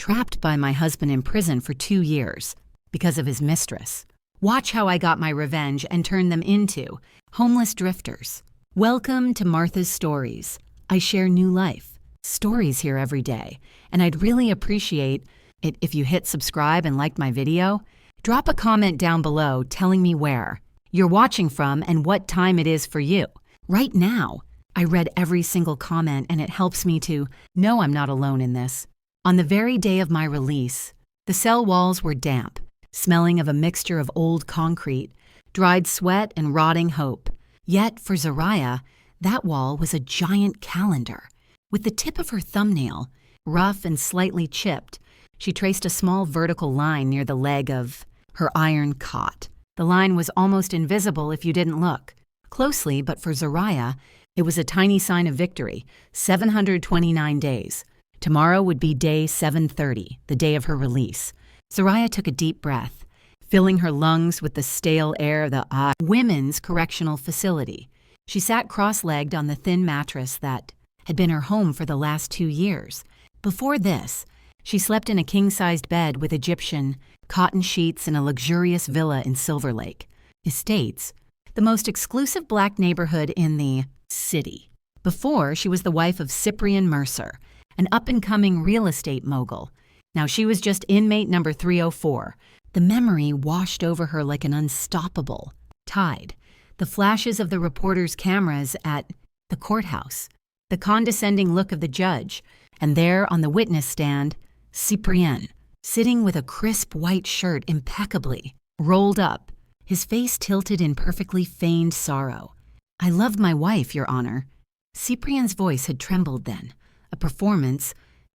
trapped by my husband in prison for 2 years because of his mistress. Watch how I got my revenge and turned them into homeless drifters. Welcome to Martha's Stories. I share new life, stories here every day, and I'd really appreciate it if you hit subscribe and liked my video. Drop a comment down below telling me where you're watching from and what time it is for you. Right now, I read every single comment and it helps me to know I'm not alone in this. On the very day of my release, the cell walls were damp, smelling of a mixture of old concrete, dried sweat, and rotting hope. Yet, for Zariah, that wall was a giant calendar. With the tip of her thumbnail, rough and slightly chipped, she traced a small vertical line near the leg of her iron cot. The line was almost invisible if you didn't look closely, but for Zariah, it was a tiny sign of victory. 729 days. Tomorrow would be day 730, the day of her release. Zariah took a deep breath, filling her lungs with the stale air of the women's correctional facility. She sat cross-legged on the thin mattress that had been her home for the last 2 years. Before this, she slept in a king-sized bed with Egyptian cotton sheets in a luxurious villa in Silver Lake Estates, the most exclusive black neighborhood in the city. Before, she was the wife of Cyprian Mercer, an up-and-coming real estate mogul. Now she was just inmate number 304. The memory washed over her like an unstoppable tide. The flashes of the reporters' cameras at the courthouse, the condescending look of the judge, and there on the witness stand, Cyprian, sitting with a crisp white shirt impeccably rolled up, his face tilted in perfectly feigned sorrow. "I love my wife, Your Honor." Cyprian's voice had trembled then, a performance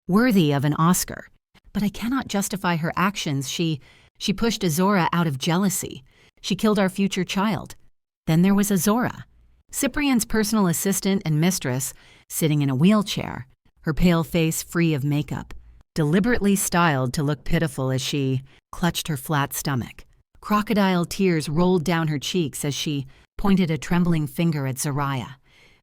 worthy of an Oscar. "But I cannot justify her actions. She pushed Azora out of jealousy. She killed our future child." Then there was Azora, Cyprian's personal assistant and mistress, sitting in a wheelchair, her pale face free of makeup, deliberately styled to look pitiful as she clutched her flat stomach. Crocodile tears rolled down her cheeks as she pointed a trembling finger at Zariah.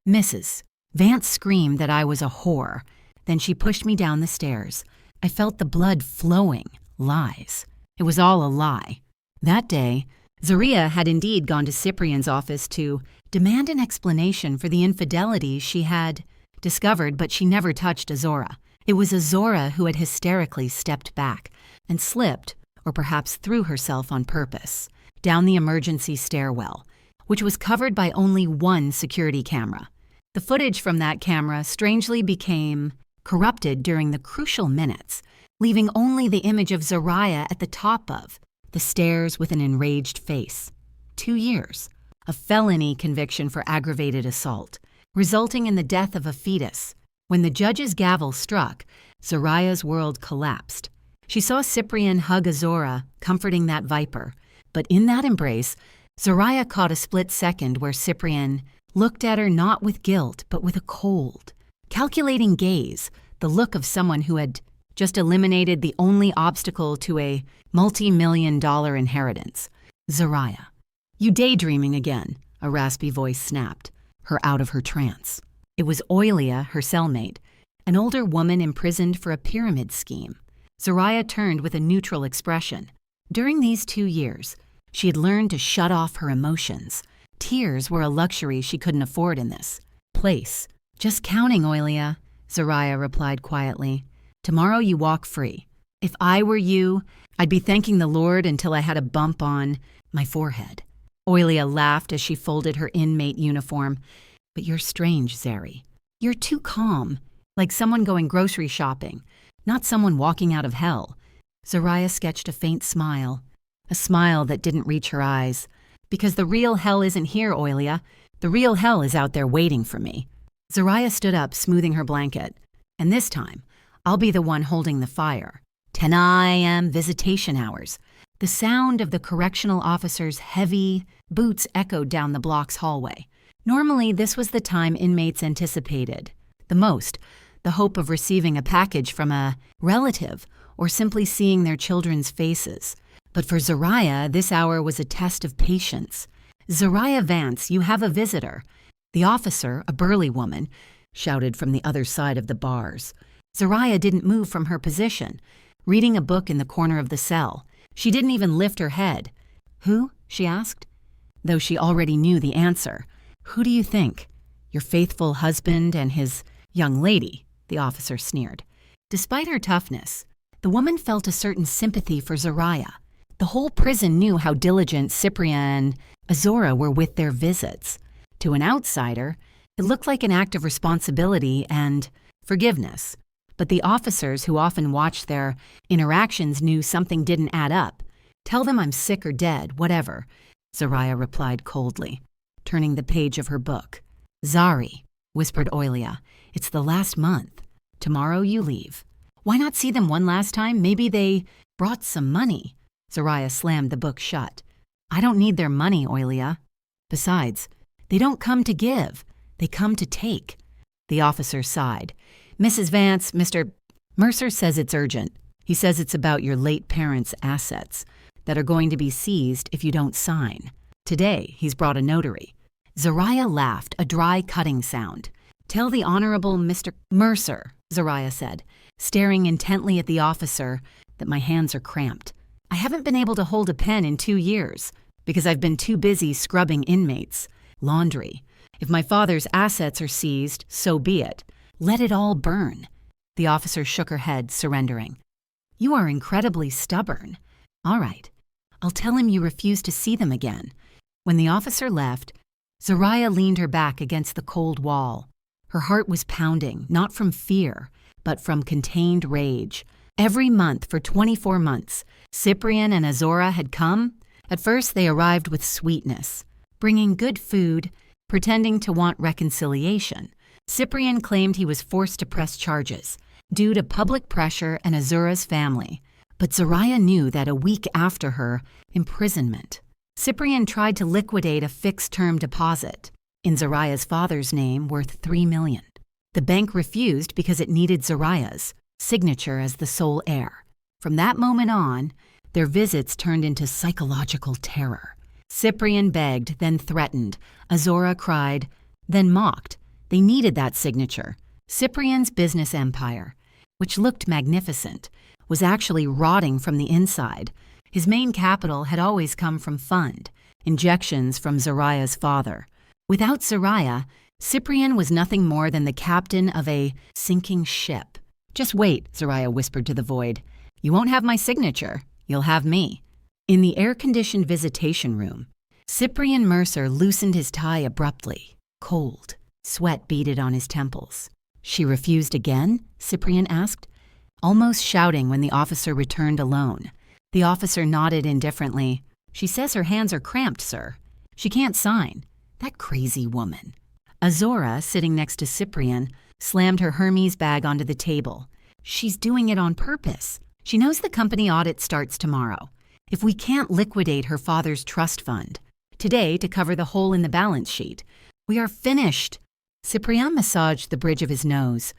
"Mrs. Vance screamed that I was a whore. Then she pushed me down the stairs. I felt the blood flowing. Lies. It was all a lie." That day, Zariah had indeed gone to Cyprian's office to demand an explanation for the infidelity she had discovered, but she never touched Azora. It was Azora who had hysterically stepped back and slipped, or perhaps threw herself on purpose, down the emergency stairwell, which was covered by only one security camera. The footage from that camera strangely became corrupted during the crucial minutes, leaving only the image of Zariah at the top of the stairs with an enraged face. 2 years. A felony conviction for aggravated assault, resulting in the death of a fetus. When the judge's gavel struck, Zariah's world collapsed. She saw Cyprian hug Azora, comforting that viper. But in that embrace, Zariah caught a split second where Cyprian looked at her not with guilt, but with a cold, calculating gaze, the look of someone who had just eliminated the only obstacle to a multi-million-dollar inheritance. "Zariah, you daydreaming again," a raspy voice snapped, her out of her trance. It was Oilia, her cellmate, an older woman imprisoned for a pyramid scheme. Zariah turned with a neutral expression. During these 2 years, she had learned to shut off her emotions. Tears were a luxury she couldn't afford in this place. "Just counting, Oilia," Zariah replied quietly. "Tomorrow you walk free. If I were you, I'd be thanking the Lord until I had a bump on my forehead." Oilia laughed as she folded her inmate uniform. "But you're strange, Zari. You're too calm, like someone going grocery shopping, not someone walking out of hell." Zariah sketched a faint smile, a smile that didn't reach her eyes. "Because the real hell isn't here, Oilia. The real hell is out there waiting for me." Zariah stood up, smoothing her blanket. "And this time, I'll be the one holding the fire. 10 a.m. visitation hours." The sound of the correctional officer's heavy boots echoed down the block's hallway. Normally, this was the time inmates anticipated the most, the hope of receiving a package from a relative or simply seeing their children's faces. But for Zariah, this hour was a test of patience. "Zariah Vance, you have a visitor." The officer, a burly woman, shouted from the other side of the bars. Zariah didn't move from her position. reading a book in the corner of the cell. She didn't even lift her head. "Who?" she asked, though she already knew the answer. "Who do you think? Your faithful husband and his young lady," the officer sneered. Despite her toughness, the woman felt a certain sympathy for Zariah. The whole prison knew how diligent Cyprian and Azora were with their visits. To an outsider, it looked like an act of responsibility and forgiveness. But the officers who often watched their interactions knew something didn't add up. "Tell them I'm sick or dead, whatever," Zariah replied coldly, turning the page of her book. "Zari," whispered Oilia, "it's the last month. Tomorrow you leave. Why not see them one last time? Maybe they brought some money." Zariah slammed the book shut. "I don't need their money, Oilia. Besides, they don't come to give. They come to take." The officer sighed. "Mrs. Vance, Mr. Mercer says it's urgent. He says it's about your late parents' assets that are going to be seized if you don't sign. Today, he's brought a notary." Zariah laughed, a dry cutting sound. "Tell the Honorable Mr. Mercer," Zariah said, staring intently at the officer, "that my hands are cramped. I haven't been able to hold a pen in 2 years because I've been too busy scrubbing inmates. Laundry. If my father's assets are seized, so be it. Let it all burn." The officer shook her head, surrendering. "You are incredibly stubborn. All right, I'll tell him you refuse to see them again." When the officer left, Zariah leaned her back against the cold wall. Her heart was pounding, not from fear, but from contained rage. Every month for 24 months, Cyprian and Azora had come. At first, they arrived with sweetness, bringing good food, pretending to want reconciliation. Cyprian claimed he was forced to press charges due to public pressure and Azora's family. But Zariah knew that a week after her imprisonment, Cyprian tried to liquidate a fixed-term deposit in Zariah's father's name worth $3 million. The bank refused because it needed Zariah's signature as the sole heir. From that moment on, their visits turned into psychological terror. Cyprian begged, then threatened. Azora cried, then mocked. They needed that signature. Cyprian's business empire, which looked magnificent, was actually rotting from the inside. His main capital had always come from fund, injections from Zariah's father. Without Zariah, Cyprian was nothing more than the captain of a sinking ship. "Just wait," Zariah whispered to the void. "You won't have my signature. You'll have me." In the air-conditioned visitation room, Cyprian Mercer loosened his tie abruptly. Cold. Sweat beaded on his temples. "She refused again?" Cyprian asked, almost shouting when the officer returned alone. The officer nodded indifferently. "She says her hands are cramped, sir. She can't sign. That crazy woman." Azora, sitting next to Cyprian, slammed her Hermes bag onto the table. "She's doing it on purpose. She knows the company audit starts tomorrow. If we can't liquidate her father's trust fund today to cover the hole in the balance sheet, we are finished." Cyprian massaged the bridge of his nose,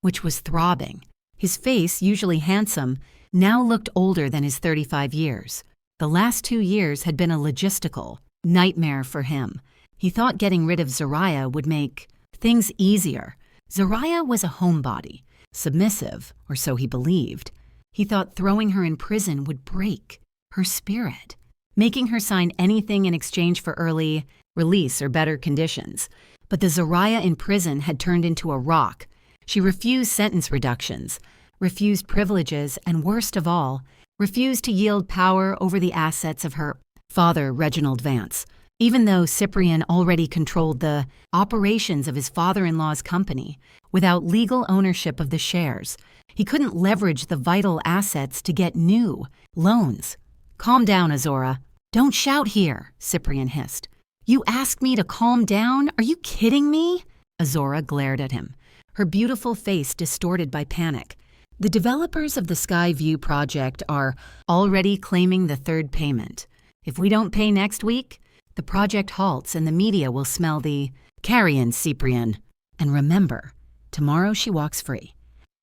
which was throbbing. His face, usually handsome, now looked older than his 35 years. The last 2 years had been a logistical nightmare for him. He thought getting rid of Zariah would make things easier. Zariah was a homebody, submissive, or so he believed. He thought throwing her in prison would break her spirit, making her sign anything in exchange for early release or better conditions. But the Zariah in prison had turned into a rock. She refused sentence reductions, refused privileges, and worst of all, refused to yield power over the assets of her father, Reginald Vance. Even though Cyprian already controlled the operations of his father-in-law's company without legal ownership of the shares, he couldn't leverage the vital assets to get new loans. "Calm down, Azora. Don't shout here," Cyprian hissed. "You asked me to calm down? Are you kidding me?" Azora glared at him, her beautiful face distorted by panic. "The developers of the Skyview project are already claiming the third payment. If we don't pay next week, the project halts and the media will smell the carrion, Cyprian. And remember, tomorrow she walks free."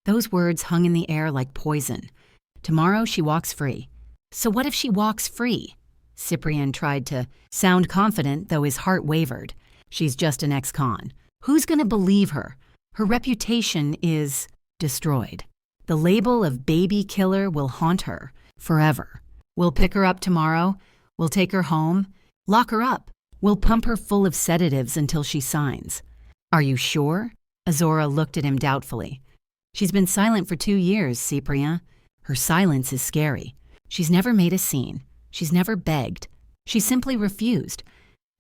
Those words hung in the air like poison. Tomorrow she walks free. So what if she walks free? Cyprian tried to sound confident, though his heart wavered. She's just an ex-con. Who's going to believe her? Her reputation is destroyed. The label of baby killer will haunt her forever. We'll pick her up tomorrow. We'll take her home. Lock her up. We'll pump her full of sedatives until she signs. Are you sure? Azora looked at him doubtfully. She's been silent for 2 years, Cyprien. Her silence is scary. She's never made a scene. She's never begged. She simply refused.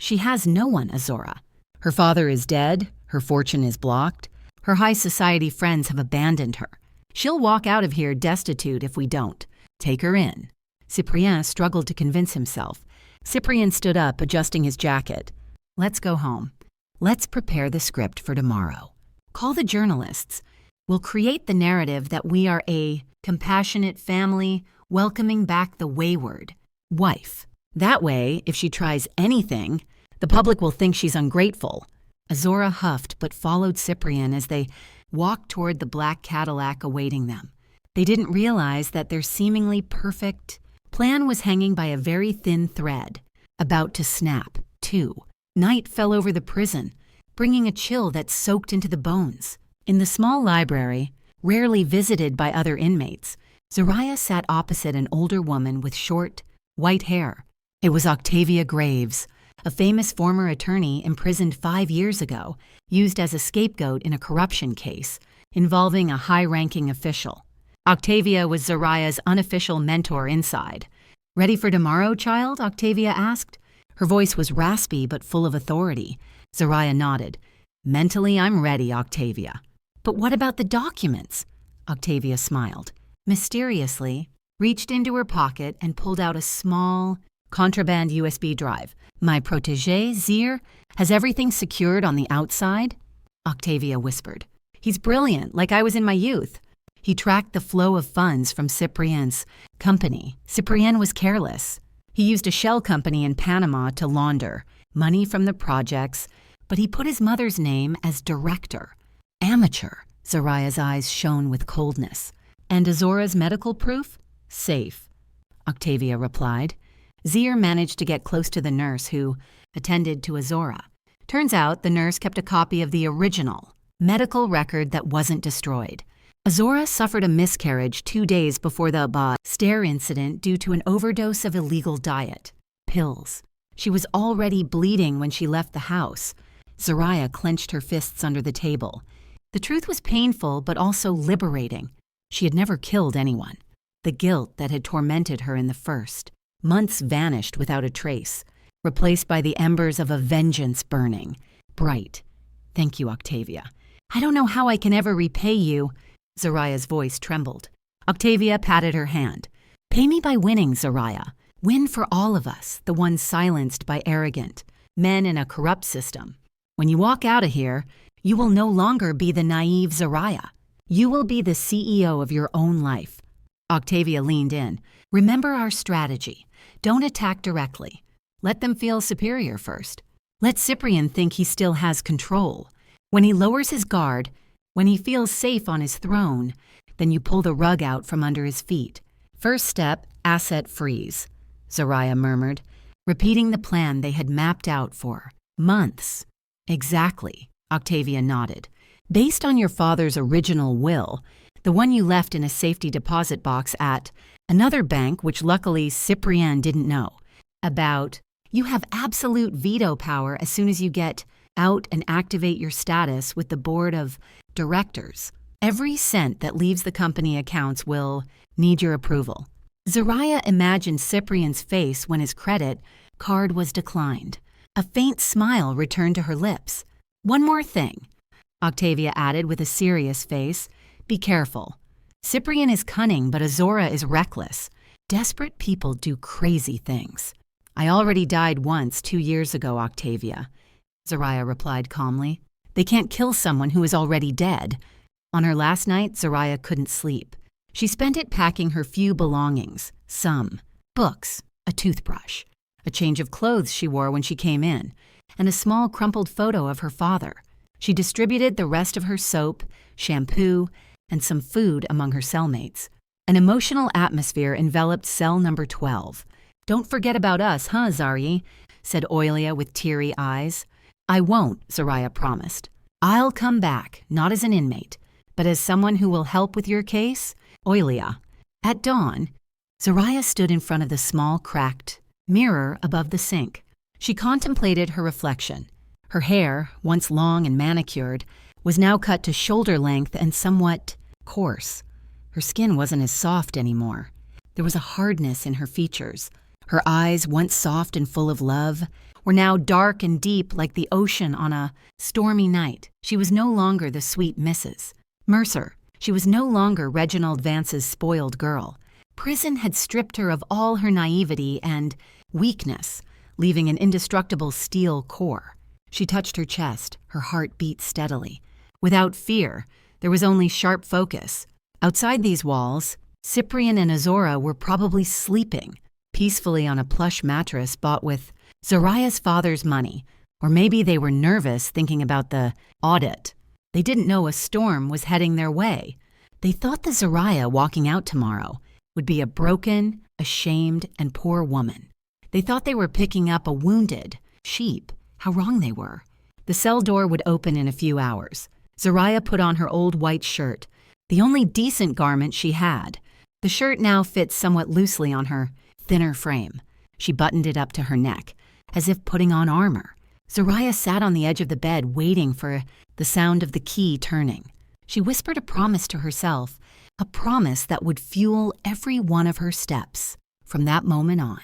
She has no one, Azora. Her father is dead. Her fortune is blocked. Her high society friends have abandoned her. She'll walk out of here destitute if we don't. Take her in. Cyprien struggled to convince himself. Cyprien stood up, adjusting his jacket. Let's go home. Let's prepare the script for tomorrow. Call the journalists. We'll create the narrative that we are a compassionate family welcoming back the wayward wife. That way, if she tries anything, the public will think she's ungrateful. Azora huffed but followed Cyprien as they walked toward the black Cadillac awaiting them. They didn't realize that their seemingly perfect plan was hanging by a very thin thread, about to snap, too. Night fell over the prison, bringing a chill that soaked into the bones. In the small library, rarely visited by other inmates, Zoraya sat opposite an older woman with short, white hair. It was Octavia Graves, a famous former attorney imprisoned 5 years ago, used as a scapegoat in a corruption case involving a high-ranking official. Octavia was Zoraya's unofficial mentor inside. Ready for tomorrow, child? Octavia asked. Her voice was raspy but full of authority. Zoraya nodded. Mentally, I'm ready, Octavia. But what about the documents? Octavia smiled. Mysteriously, reached into her pocket and pulled out a small, contraband USB drive. My protégé, Zir, has everything secured on the outside? Octavia whispered. He's brilliant, like I was in my youth. He tracked the flow of funds from Cyprien's company. Cyprien was careless. He used a shell company in Panama to launder money from the projects, but he put his mother's name as director. Amateur. Zoraya's eyes shone with coldness. And Azora's medical proof? Safe. Octavia replied. Zir managed to get close to the nurse who attended to Azora. Turns out the nurse kept a copy of the original medical record that wasn't destroyed. Azora suffered a miscarriage 2 days before the stare incident due to an overdose of illegal diet. Pills. She was already bleeding when she left the house. Zoraya clenched her fists under the table. The truth was painful but also liberating. She had never killed anyone. The guilt that had tormented her in the first months vanished without a trace, replaced by the embers of a vengeance burning, bright. Thank you, Octavia. I don't know how I can ever repay you. Zoraya's voice trembled. Octavia patted her hand. Pay me by winning, Zoraya. Win for all of us, the ones silenced by arrogant men in a corrupt system. When you walk out of here, you will no longer be the naive Zoraya. You will be the CEO of your own life. Octavia leaned in. Remember our strategy. Don't attack directly. Let them feel superior first. Let Cyprien think he still has control. When he lowers his guard, when he feels safe on his throne, then you pull the rug out from under his feet. First step, asset freeze, Zoraya murmured, repeating the plan they had mapped out for months. Exactly, Octavia nodded. Based on your father's original will, the one you left in a safety deposit box at another bank, which luckily Cyprien didn't know about, you have absolute veto power as soon as you get out and activate your status with the board of directors. Every cent that leaves the company accounts will need your approval. Zoraya imagined Cyprien's face when his credit card was declined. A faint smile returned to her lips. One more thing, Octavia added with a serious face. Be careful. Cyprien is cunning, but Azora is reckless. Desperate people do crazy things. I already died once 2 years ago, Octavia, Zoraya replied calmly. They can't kill someone who is already dead. On her last night, Zoraya couldn't sleep. She spent it packing her few belongings, some books, a toothbrush, a change of clothes she wore when she came in, and a small crumpled photo of her father. She distributed the rest of her soap, shampoo, and some food among her cellmates. An emotional atmosphere enveloped cell number 12. Don't forget about us, huh, Zaryi? Said Oilia with teary eyes. I won't, Zoraya promised. I'll come back, not as an inmate, but as someone who will help with your case, Oilia. At dawn, Zoraya stood in front of the small, cracked mirror above the sink. She contemplated her reflection. Her hair, once long and manicured, was now cut to shoulder length and somewhat coarse. Her skin wasn't as soft anymore. There was a hardness in her features. Her eyes, once soft and full of love, were now dark and deep like the ocean on a stormy night. She was no longer the sweet Mrs. Mercer. She was no longer Reginald Vance's spoiled girl. Prison had stripped her of all her naivety and weakness, leaving an indestructible steel core. She touched her chest. Her heart beat steadily. Without fear, there was only sharp focus. Outside these walls, Cyprian and Azora were probably sleeping peacefully on a plush mattress bought with Zoraya's father's money, or maybe they were nervous thinking about the audit. They didn't know a storm was heading their way. They thought the Zoraya walking out tomorrow would be a broken, ashamed, and poor woman. They thought they were picking up a wounded sheep. How wrong they were. The cell door would open in a few hours. Zoraya put on her old white shirt, the only decent garment she had. The shirt now fit somewhat loosely on her thinner frame. She buttoned it up to her neck, as if putting on armor. Zoraya sat on the edge of the bed waiting for the sound of the key turning. She whispered a promise to herself, a promise that would fuel every one of her steps from that moment on.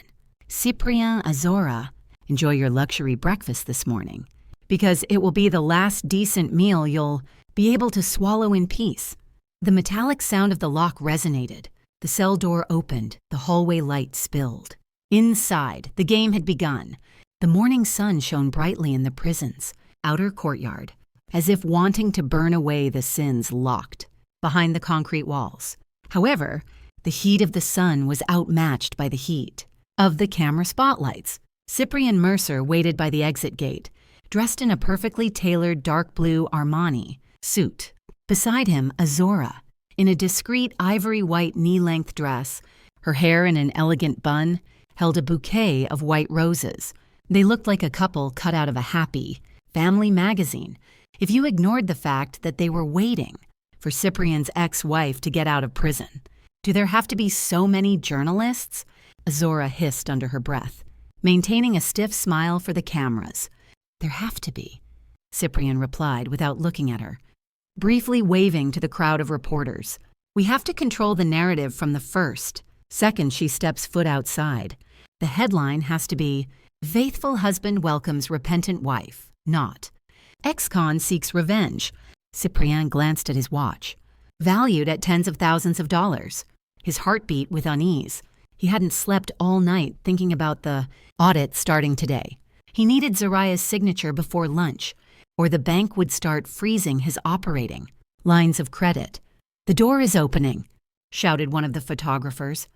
Cyprien, Azora, enjoy your luxury breakfast this morning, because it will be the last decent meal you'll be able to swallow in peace. The metallic sound of the lock resonated. The cell door opened, the hallway light spilled. Inside, the game had begun. The morning sun shone brightly in the prison's outer courtyard, as if wanting to burn away the sins locked behind the concrete walls. However, the heat of the sun was outmatched by the heat of the camera spotlights. Cyprian Mercer waited by the exit gate, dressed in a perfectly tailored dark blue Armani suit. Beside him, Azora, in a discreet ivory white knee-length dress, her hair in an elegant bun, held a bouquet of white roses. They looked like a couple cut out of a happy family magazine, if you ignored the fact that they were waiting for Cyprian's ex-wife to get out of prison. Do there have to be so many journalists? Azora hissed under her breath, maintaining a stiff smile for the cameras. There have to be, Cyprian replied without looking at her, briefly waving to the crowd of reporters. We have to control the narrative from the second she steps foot outside. The headline has to be, Faithful husband welcomes repentant wife, not ex-con seeks revenge. Cyprien glanced at his watch, valued at tens of thousands of dollars. His heart beat with unease. He hadn't slept all night thinking about the audit starting today. He needed Zoraya's signature before lunch, or the bank would start freezing his operating lines of credit. The door is opening, shouted one of the photographers.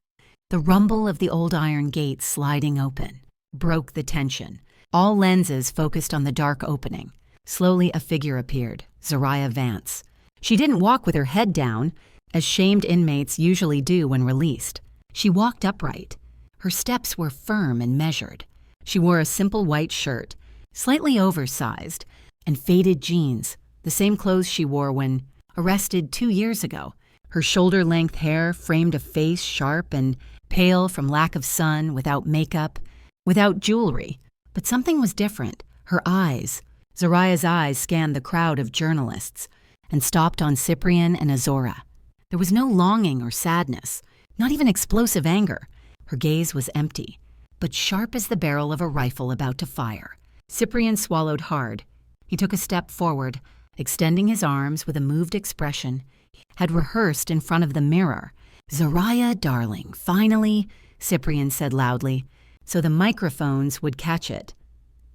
The rumble of the old iron gate sliding open broke the tension. All lenses focused on the dark opening. Slowly a figure appeared, Zoraya Vance. She didn't walk with her head down, as shamed inmates usually do when released. She walked upright. Her steps were firm and measured. She wore a simple white shirt, slightly oversized, and faded jeans, the same clothes she wore when arrested 2 years ago. Her shoulder-length hair framed a face sharp and pale from lack of sun, without makeup, without jewelry. But something was different. Her eyes. Zoraya's eyes scanned the crowd of journalists and stopped on Cyprian and Azora. There was no longing or sadness, not even explosive anger. Her gaze was empty, but sharp as the barrel of a rifle about to fire. Cyprian swallowed hard. He took a step forward, extending his arms with a moved expression. He had rehearsed in front of the mirror. Zoraya, darling, finally, Cyprian said loudly, so the microphones would catch it.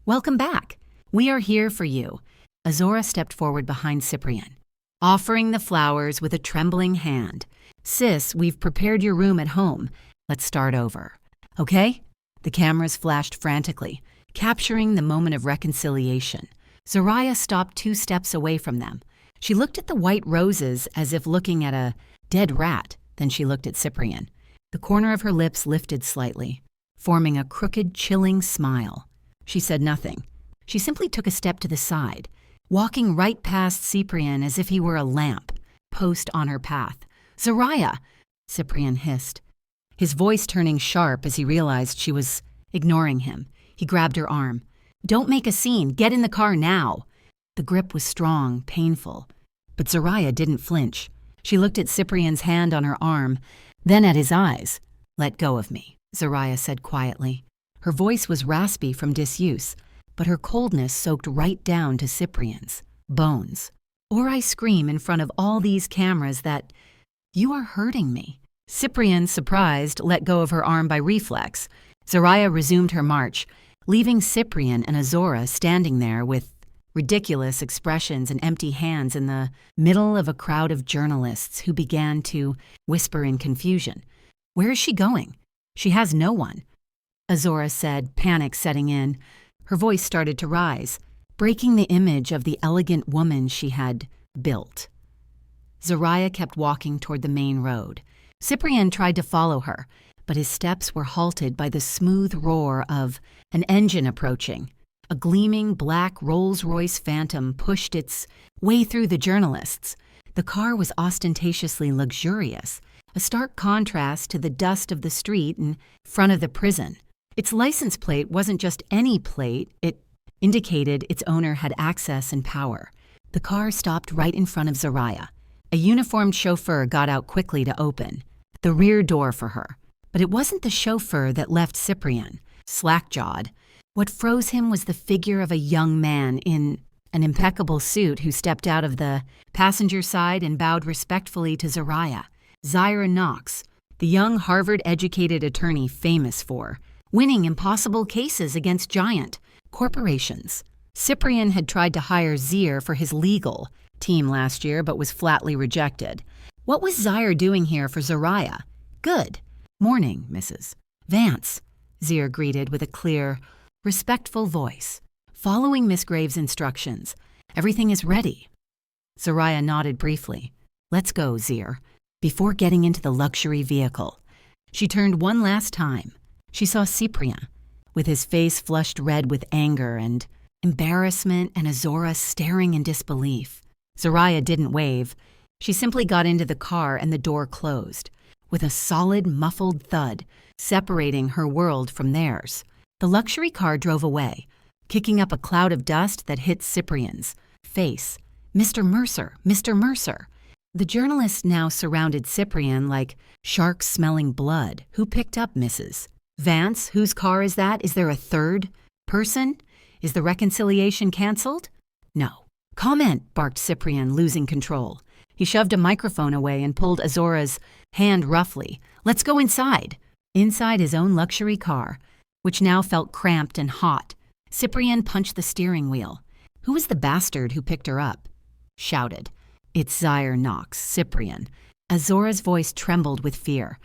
Welcome back. We are here for you. Azora stepped forward behind Cyprian, offering the flowers with a trembling hand. Sis, we've prepared your room at home. Let's start over. Okay? The cameras flashed frantically, capturing the moment of reconciliation. Zoraya stopped 2 steps away from them. She looked at the white roses as if looking at a dead rat. Then she looked at Cyprian. The corner of her lips lifted slightly, forming a crooked, chilling smile. She said nothing. She simply took a step to the side, walking right past Cyprian as if he were a lamp. post on her path. "Zariah!" Cyprian hissed, his voice turning sharp as he realized she was ignoring him. He grabbed her arm. "Don't make a scene. Get in the car now." The grip was strong, painful, but Zariah didn't flinch. She looked at Cyprian's hand on her arm, then at his eyes. "Let go of me," Zariah said quietly. Her voice was raspy from disuse, but her coldness soaked right down to Cyprian's bones. "Or I scream in front of all these cameras that you are hurting me." Cyprian, surprised, let go of her arm by reflex. Zariah resumed her march, leaving Cyprian and Azora standing there with ridiculous expressions and empty hands in the middle of a crowd of journalists who began to whisper in confusion. "Where is she going? She has no one," Azora said, panic setting in. Her voice started to rise, breaking the image of the elegant woman she had built. Zariah kept walking toward the main road. Cyprian tried to follow her, but his steps were halted by the smooth roar of an engine approaching. A gleaming black Rolls-Royce Phantom pushed its way through the journalists. The car was ostentatiously luxurious, a stark contrast to the dust of the street in front of the prison. Its license plate wasn't just any plate, it indicated its owner had access and power. The car stopped right in front of Zariah. A uniformed chauffeur got out quickly to open the rear door for her. But it wasn't the chauffeur that left Cyprian slack-jawed. What froze him was the figure of a young man in an impeccable suit who stepped out of the passenger side and bowed respectfully to Zariah. Zaire Knox, the young Harvard-educated attorney famous for winning impossible cases against giant corporations. Cyprian had tried to hire Zaire for his legal team last year but was flatly rejected. What was Zaire doing here for Zariah? "Good morning, Mrs. Vance," Zaire greeted with a clear, respectful voice. "Following Miss Graves' instructions. Everything is ready." Zariah nodded briefly. "Let's go, Zaire," before getting into the luxury vehicle. She turned one last time. She saw Cyprian, with his face flushed red with anger and embarrassment, and Azora staring in disbelief. Zariah didn't wave. She simply got into the car and the door closed, with a solid, muffled thud separating her world from theirs. The luxury car drove away, kicking up a cloud of dust that hit Cyprian's face. "Mr. Mercer, Mr. Mercer." The journalists now surrounded Cyprian like sharks smelling blood. "Who picked up Mrs. Vance? Whose car is that? Is there a third person? Is the reconciliation canceled?" "No." "Comment," barked Cyprian, losing control. He shoved a microphone away and pulled Azora's hand roughly. "Let's go inside." Inside his own luxury car, which now felt cramped and hot, Cyprian punched the steering wheel. "Who was the bastard who picked her up?" Shouted. "It's Zaire Knox, Cyprian." Azora's voice trembled with fear.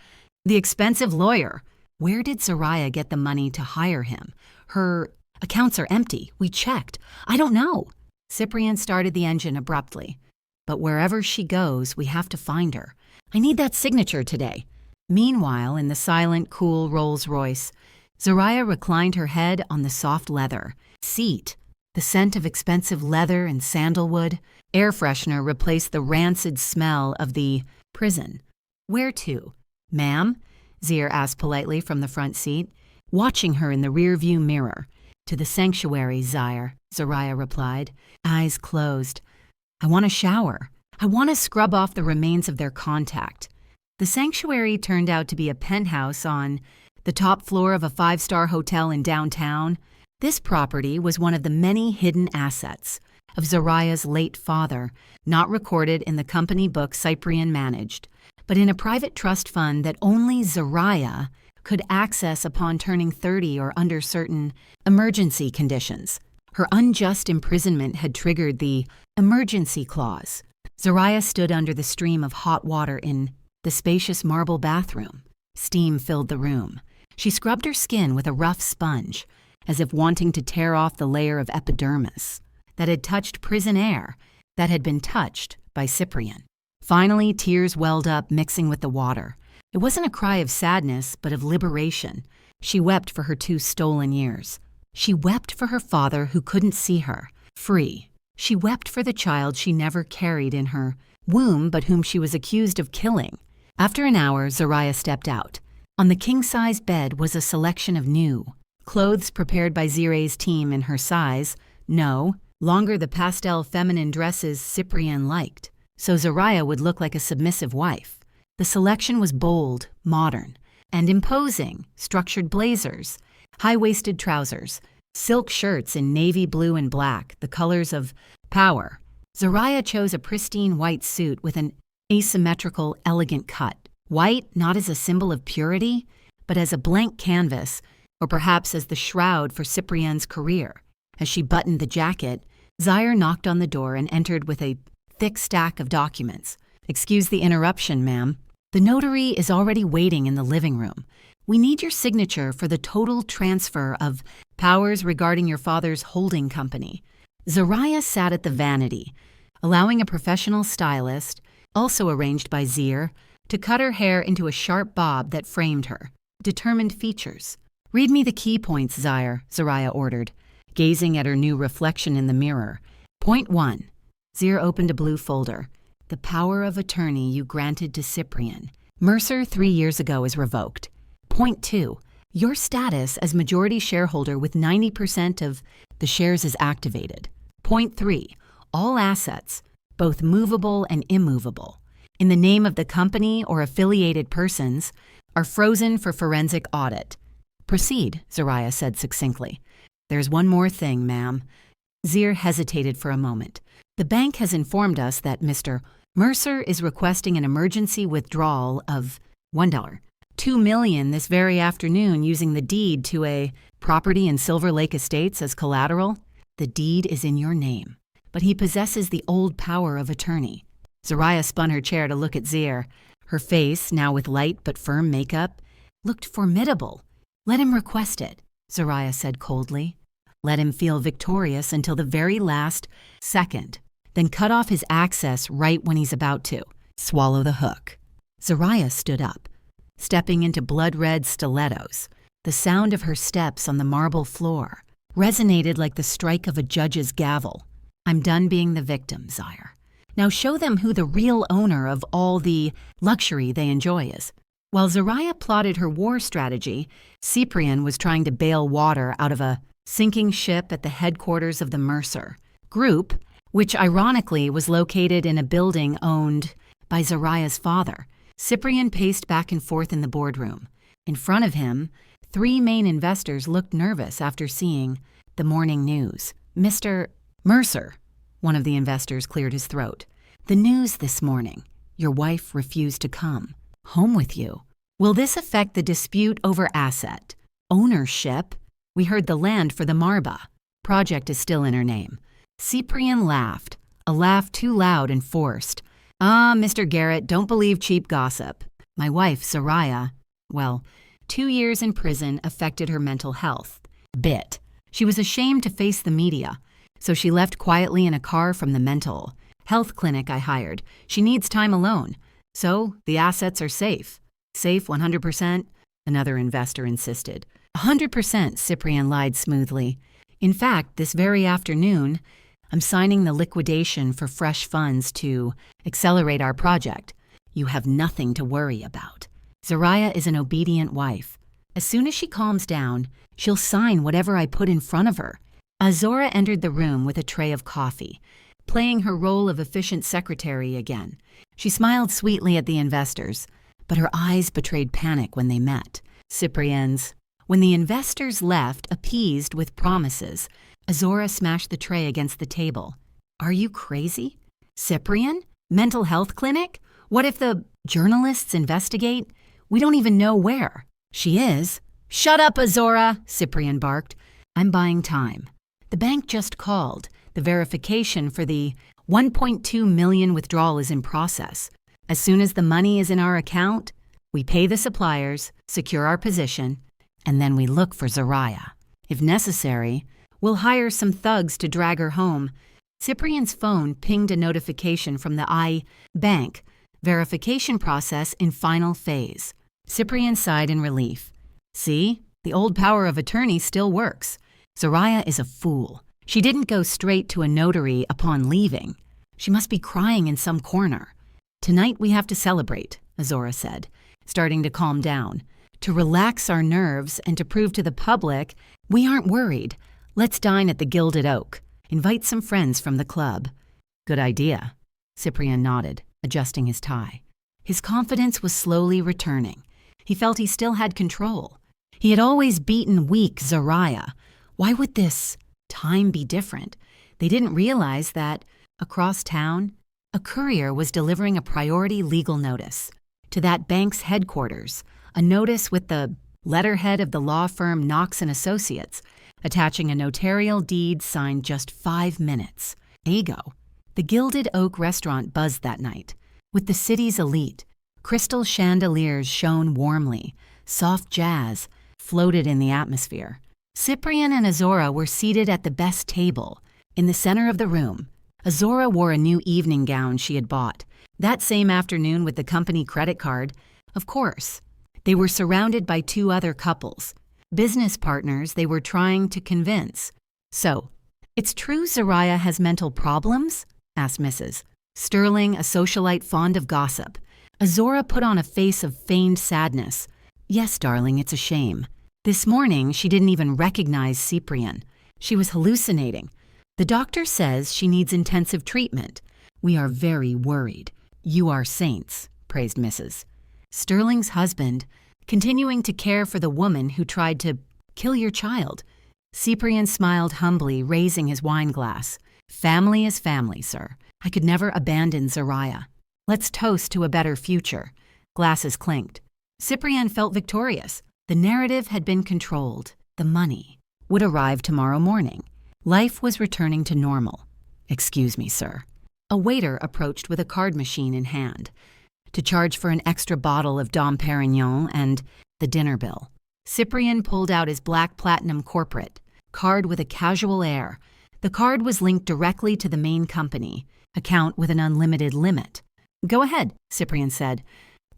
"The expensive lawyer." "Where did Zariah get the money to hire him? Her accounts are empty. We checked. I don't know." Cyprian started the engine abruptly. "But wherever she goes, we have to find her. I need that signature today." Meanwhile, in the silent, cool Rolls-Royce, Zariah reclined her head on the soft leather seat. The scent of expensive leather and sandalwood air freshener replaced the rancid smell of the prison. "Where to, ma'am?" Zaire asked politely from the front seat, watching her in the rearview mirror. "To the sanctuary, Zaire," Zariah replied, eyes closed. "I want a shower. I want to scrub off the remains of their contact." The sanctuary turned out to be a penthouse on the top floor of a 5-star hotel in downtown. This property was one of the many hidden assets of Zariah's late father, not recorded in the company book Cyprian managed, but in a private trust fund that only Zariah could access upon turning 30 or under certain emergency conditions. Her unjust imprisonment had triggered the emergency clause. Zariah stood under the stream of hot water in the spacious marble bathroom. Steam filled the room. She scrubbed her skin with a rough sponge, as if wanting to tear off the layer of epidermis that had touched prison air that had been touched by Cyprian. Finally, tears welled up, mixing with the water. It wasn't a cry of sadness, but of liberation. She wept for her 2 stolen years. She wept for her father who couldn't see her, free. She wept for the child she never carried in her womb but whom she was accused of killing. After an hour, Zariah stepped out. On the king-size bed was a selection of new clothes prepared by Zireh's team in her size, no longer the pastel feminine dresses Cyprian liked, so Zariah would look like a submissive wife. The selection was bold, modern, and imposing: structured blazers, high-waisted trousers, silk shirts in navy blue and black, the colors of power. Zariah chose a pristine white suit with an asymmetrical, elegant cut. White not as a symbol of purity, but as a blank canvas, or perhaps as the shroud for Cyprian's career. As she buttoned the jacket, Zaire knocked on the door and entered with a thick stack of documents. "Excuse the interruption, ma'am. The notary is already waiting in the living room. We need your signature for the total transfer of powers regarding your father's holding company." Zariah sat at the vanity, allowing a professional stylist, also arranged by Zir, to cut her hair into a sharp bob that framed her determined features. "Read me the key points, Zaire," Zariah ordered, gazing at her new reflection in the mirror. "Point 1. Zir opened a blue folder. "The power of attorney you granted to Cyprian Mercer 3 years ago is revoked. Point 2. Your status as majority shareholder with 90% of the shares is activated. Point 3. All assets, both movable and immovable, in the name of the company or affiliated persons, are frozen for forensic audit." "Proceed," Zariah said succinctly. "There's one more thing, ma'am." Zir hesitated for a moment. "The bank has informed us that Mr. Mercer is requesting an emergency withdrawal of $1, $2 million this very afternoon using the deed to a property in Silver Lake Estates as collateral. The deed is in your name, but he possesses the old power of attorney." Zariah spun her chair to look at Zir. Her face, now with light but firm makeup, looked formidable. "Let him request it," Zariah said coldly. "Let him feel victorious until the very last second, then cut off his access right when he's about to. Swallow the hook." Zariah stood up, stepping into blood-red stilettos. The sound of her steps on the marble floor resonated like the strike of a judge's gavel. "I'm done being the victim, Zaire. Now show them who the real owner of all the luxury they enjoy is." While Zariah plotted her war strategy, Cyprian was trying to bail water out of a sinking ship at the headquarters of the Mercer Group, which ironically was located in a building owned by Zariah's father. Cyprian paced back and forth in the boardroom. In front of him, 3 main investors looked nervous after seeing the morning news. "Mr. Mercer," one of the investors cleared his throat. "The news this morning. Your wife refused to come home with you. Will this affect the dispute over asset ownership? We heard the land for the Marba project is still in her name." Cyprian laughed, a laugh too loud and forced. "Ah, Mr. Garrett, don't believe cheap gossip. My wife, Zariah, well, 2 years in prison affected her mental health. Bit. She was ashamed to face the media, so she left quietly in a car from the mental health clinic I hired. She needs time alone, so the assets are safe." "Safe 100%?" another investor insisted. 100%, Cyprian lied smoothly. "In fact, this very afternoon, I'm signing the liquidation for fresh funds to accelerate our project. You have nothing to worry about." Zariah is an obedient wife. As soon as she calms down, she'll sign whatever I put in front of her. Azora entered the room with a tray of coffee, playing her role of efficient secretary again. She smiled sweetly at the investors, but her eyes betrayed panic when they met. Cyprian's. When the investors left, appeased with promises, Azora smashed the tray against the table. "Are you crazy? Cyprian? Mental health clinic? What if the journalists investigate? We don't even know where." "She is." "Shut up, Azora," Cyprian barked. "I'm buying time. The bank just called. The verification for the $1.2 million withdrawal is in process. As soon as the money is in our account, we pay the suppliers, secure our position, and then we look for Zariah. If necessary, we'll hire some thugs to drag her home." Cyprian's phone pinged a notification from the bank. Verification process in final phase. Cyprian sighed in relief. "See, the old power of attorney still works. Zariah is a fool. She didn't go straight to a notary upon leaving. She must be crying in some corner. Tonight we have to celebrate, Azora said, starting to calm down. To relax our nerves and to prove to the public we aren't worried. Let's dine at the Gilded Oak. Invite some friends from the club. Good idea. Cyprian nodded, adjusting his tie. His confidence was slowly returning. He felt he still had control. He had always beaten weak Zariah. Why would this time be different? They didn't realize that, across town, a courier was delivering a priority legal notice to that bank's headquarters, a notice with the letterhead of the law firm Knox & Associates, attaching a notarial deed signed just 5 minutes. Ago. The Gilded Oak restaurant buzzed that night. With the city's elite, crystal chandeliers shone warmly. Soft jazz floated in the atmosphere. Cyprian and Azora were seated at the best table. In the center of the room, Azora wore a new evening gown she had bought that same afternoon with the company credit card. Of course, they were surrounded by 2 other couples, business partners they were trying to convince. So, it's true Zariah has mental problems? Asked Mrs. Sterling, a socialite fond of gossip. Azora put on a face of feigned sadness. Yes, darling, it's a shame. This morning, she didn't even recognize Cyprian. She was hallucinating. The doctor says she needs intensive treatment. We are very worried. You are saints, praised Mrs. Sterling's husband, continuing to care for the woman who tried to kill your child. Cyprian smiled humbly, raising his wine glass. Family is family, sir. I could never abandon Zariah. Let's toast to a better future. Glasses clinked. Cyprian felt victorious. The narrative had been controlled. The money would arrive tomorrow morning. Life was returning to normal. Excuse me, sir. A waiter approached with a card machine in hand to charge for an extra bottle of Dom Perignon and the dinner bill. Cyprian pulled out his black platinum corporate card with a casual air. The card was linked directly to the main company account with an unlimited limit. Go ahead, Cyprian said,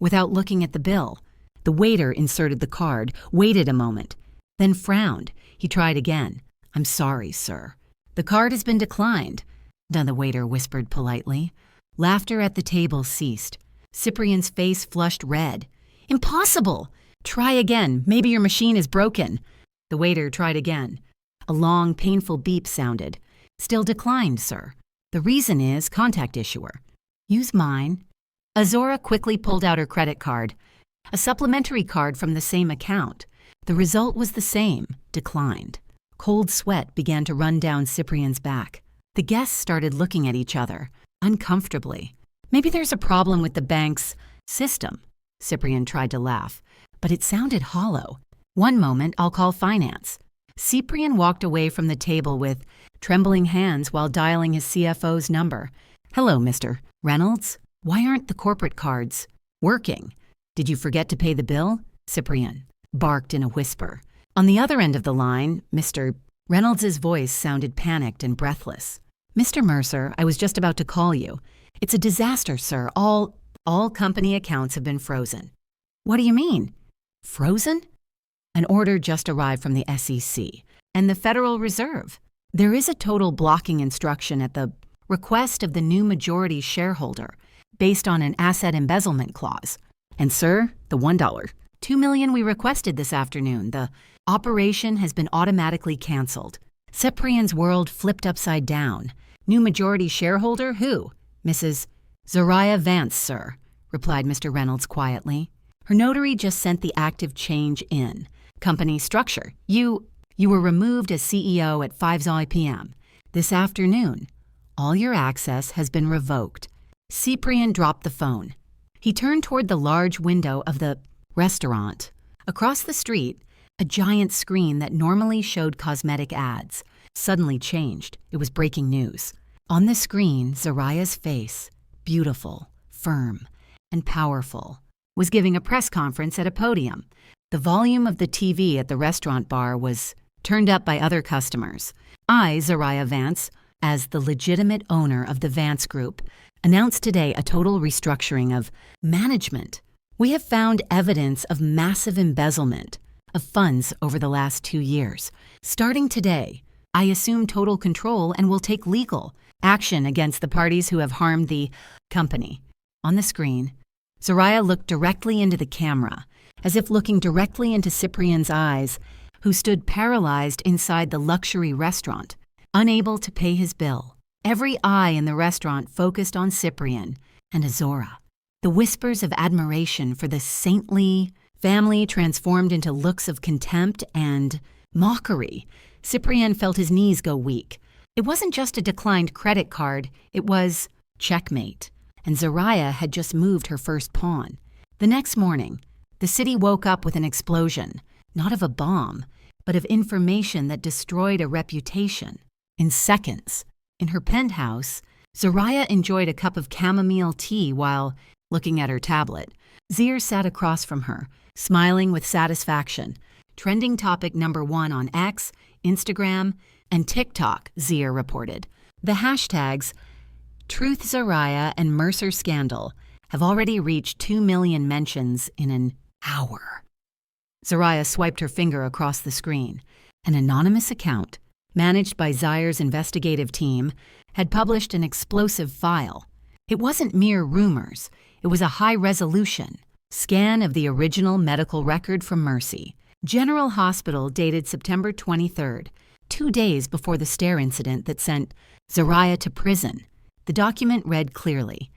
without looking at the bill. The waiter inserted the card, waited a moment, then frowned. He tried again. I'm sorry, sir. The card has been declined, the waiter whispered politely. Laughter at the table ceased. Cyprian's face flushed red. Impossible! Try again. Maybe your machine is broken. The waiter tried again. A long, painful beep sounded. Still declined, sir. The reason is contact issuer. Use mine. Azora quickly pulled out her credit card. A supplementary card from the same account. The result was the same, declined. Cold sweat began to run down Cyprian's back. The guests started looking at each other, uncomfortably. Maybe there's a problem with the bank's system. Cyprian tried to laugh, but it sounded hollow. One moment, I'll call finance. Cyprian walked away from the table with trembling hands while dialing his CFO's number. Hello, Mr. Reynolds. Why aren't the corporate cards working? Did you forget to pay the bill? Cyprian barked in a whisper. On the other end of the line, Mr. Reynolds' voice sounded panicked and breathless. Mr. Mercer, I was just about to call you. It's a disaster, sir. All company accounts have been frozen. What do you mean? Frozen? An order just arrived from the SEC and the Federal Reserve. There is a total blocking instruction at the request of the new majority shareholder based on an asset embezzlement clause. And sir, the $1, $2 million we requested this afternoon, the operation has been automatically canceled. Cyprian's world flipped upside down. New majority shareholder? Who? Mrs. Zariah Vance, sir, replied Mr. Reynolds quietly. Her notary just sent the active change in. Company structure. You were removed as CEO at 5 p.m. This afternoon. All your access has been revoked. Cyprian dropped the phone. He turned toward the large window of the restaurant. Across the street, a giant screen that normally showed cosmetic ads suddenly changed. It was breaking news. On the screen, Zariah's face, beautiful, firm, and powerful, was giving a press conference at a podium. The volume of the TV at the restaurant bar was turned up by other customers. I, Zariah Vance, as the legitimate owner of the Vance Group, announced today a total restructuring of management. We have found evidence of massive embezzlement of funds over the last 2 years. Starting today, I assume total control and will take legal action against the parties who have harmed the company. On the screen, Zoraya looked directly into the camera, as if looking directly into Cyprian's eyes, who stood paralyzed inside the luxury restaurant, unable to pay his bill. Every eye in the restaurant focused on Cyprian and Azora. The whispers of admiration for the saintly family transformed into looks of contempt and mockery. Cyprian felt his knees go weak. It wasn't just a declined credit card, it was checkmate. And Zoraya had just moved her first pawn. The next morning, the city woke up with an explosion, not of a bomb, but of information that destroyed a reputation. In seconds, in her penthouse, Zoraya enjoyed a cup of chamomile tea while looking at her tablet. Zir sat across from her, smiling with satisfaction. Trending topic #1 on X, Instagram, and TikTok, Zir reported. The hashtags Truth Zoraya and Mercer Scandal have already reached 2 million mentions in an hour. Zoraya swiped her finger across the screen. An anonymous account, managed by Zir's investigative team, had published an explosive file. It wasn't mere rumors, it was a high-resolution scan of the original medical record from Mercy General Hospital, dated September 23rd, 2 days before the stair incident that sent Zoraya to prison. The document read clearly,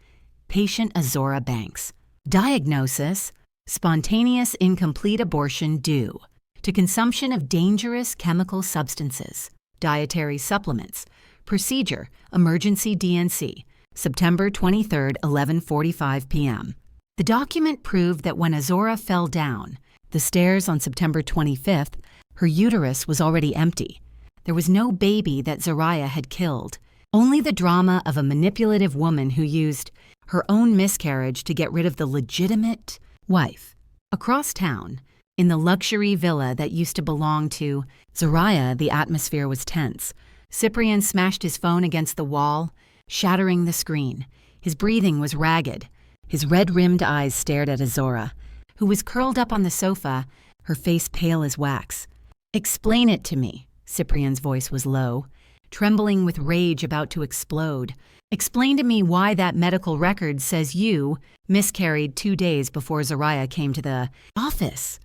Patient Azora Banks. Diagnosis, spontaneous incomplete abortion due to consumption of dangerous chemical substances. Dietary supplements. Procedure, emergency DNC, September 23rd, 11:45 p.m. The document proved that when Azora fell down the stairs on September 25th, her uterus was already empty. There was no baby that Zoraya had killed, only the drama of a manipulative woman who used her own miscarriage to get rid of the legitimate wife. Across town, in the luxury villa that used to belong to Zoraya, the atmosphere was tense. Cyprian smashed his phone against the wall, shattering the screen. His breathing was ragged. His red-rimmed eyes stared at Azora, who was curled up on the sofa, her face pale as wax. Explain it to me, Cyprian's voice was low, trembling with rage about to explode. Explain to me why that medical record says you miscarried 2 days before Zoraya came to the office.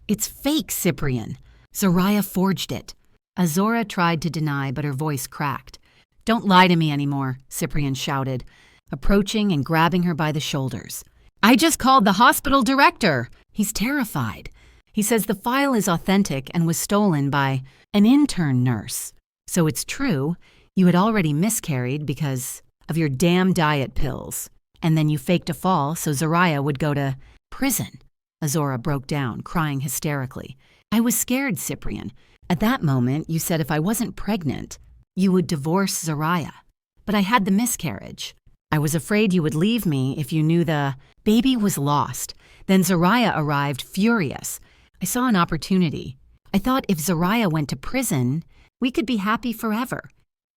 It's fake, Cyprian. Zoraya forged it. Azora tried to deny, but her voice cracked. Don't lie to me anymore, Cyprian shouted, approaching and grabbing her by the shoulders. I just called the hospital director. He's terrified. He says the file is authentic and was stolen by an intern nurse. So it's true, you had already miscarried because of your damn diet pills. And then you faked a fall so Zoraya would go to prison. Azora broke down, crying hysterically. I was scared, Cyprian. At that moment, you said if I wasn't pregnant, you would divorce Zoraya. But I had the miscarriage. I was afraid you would leave me if you knew the baby was lost. Then Zoraya arrived, furious. I saw an opportunity. I thought if Zoraya went to prison, we could be happy forever.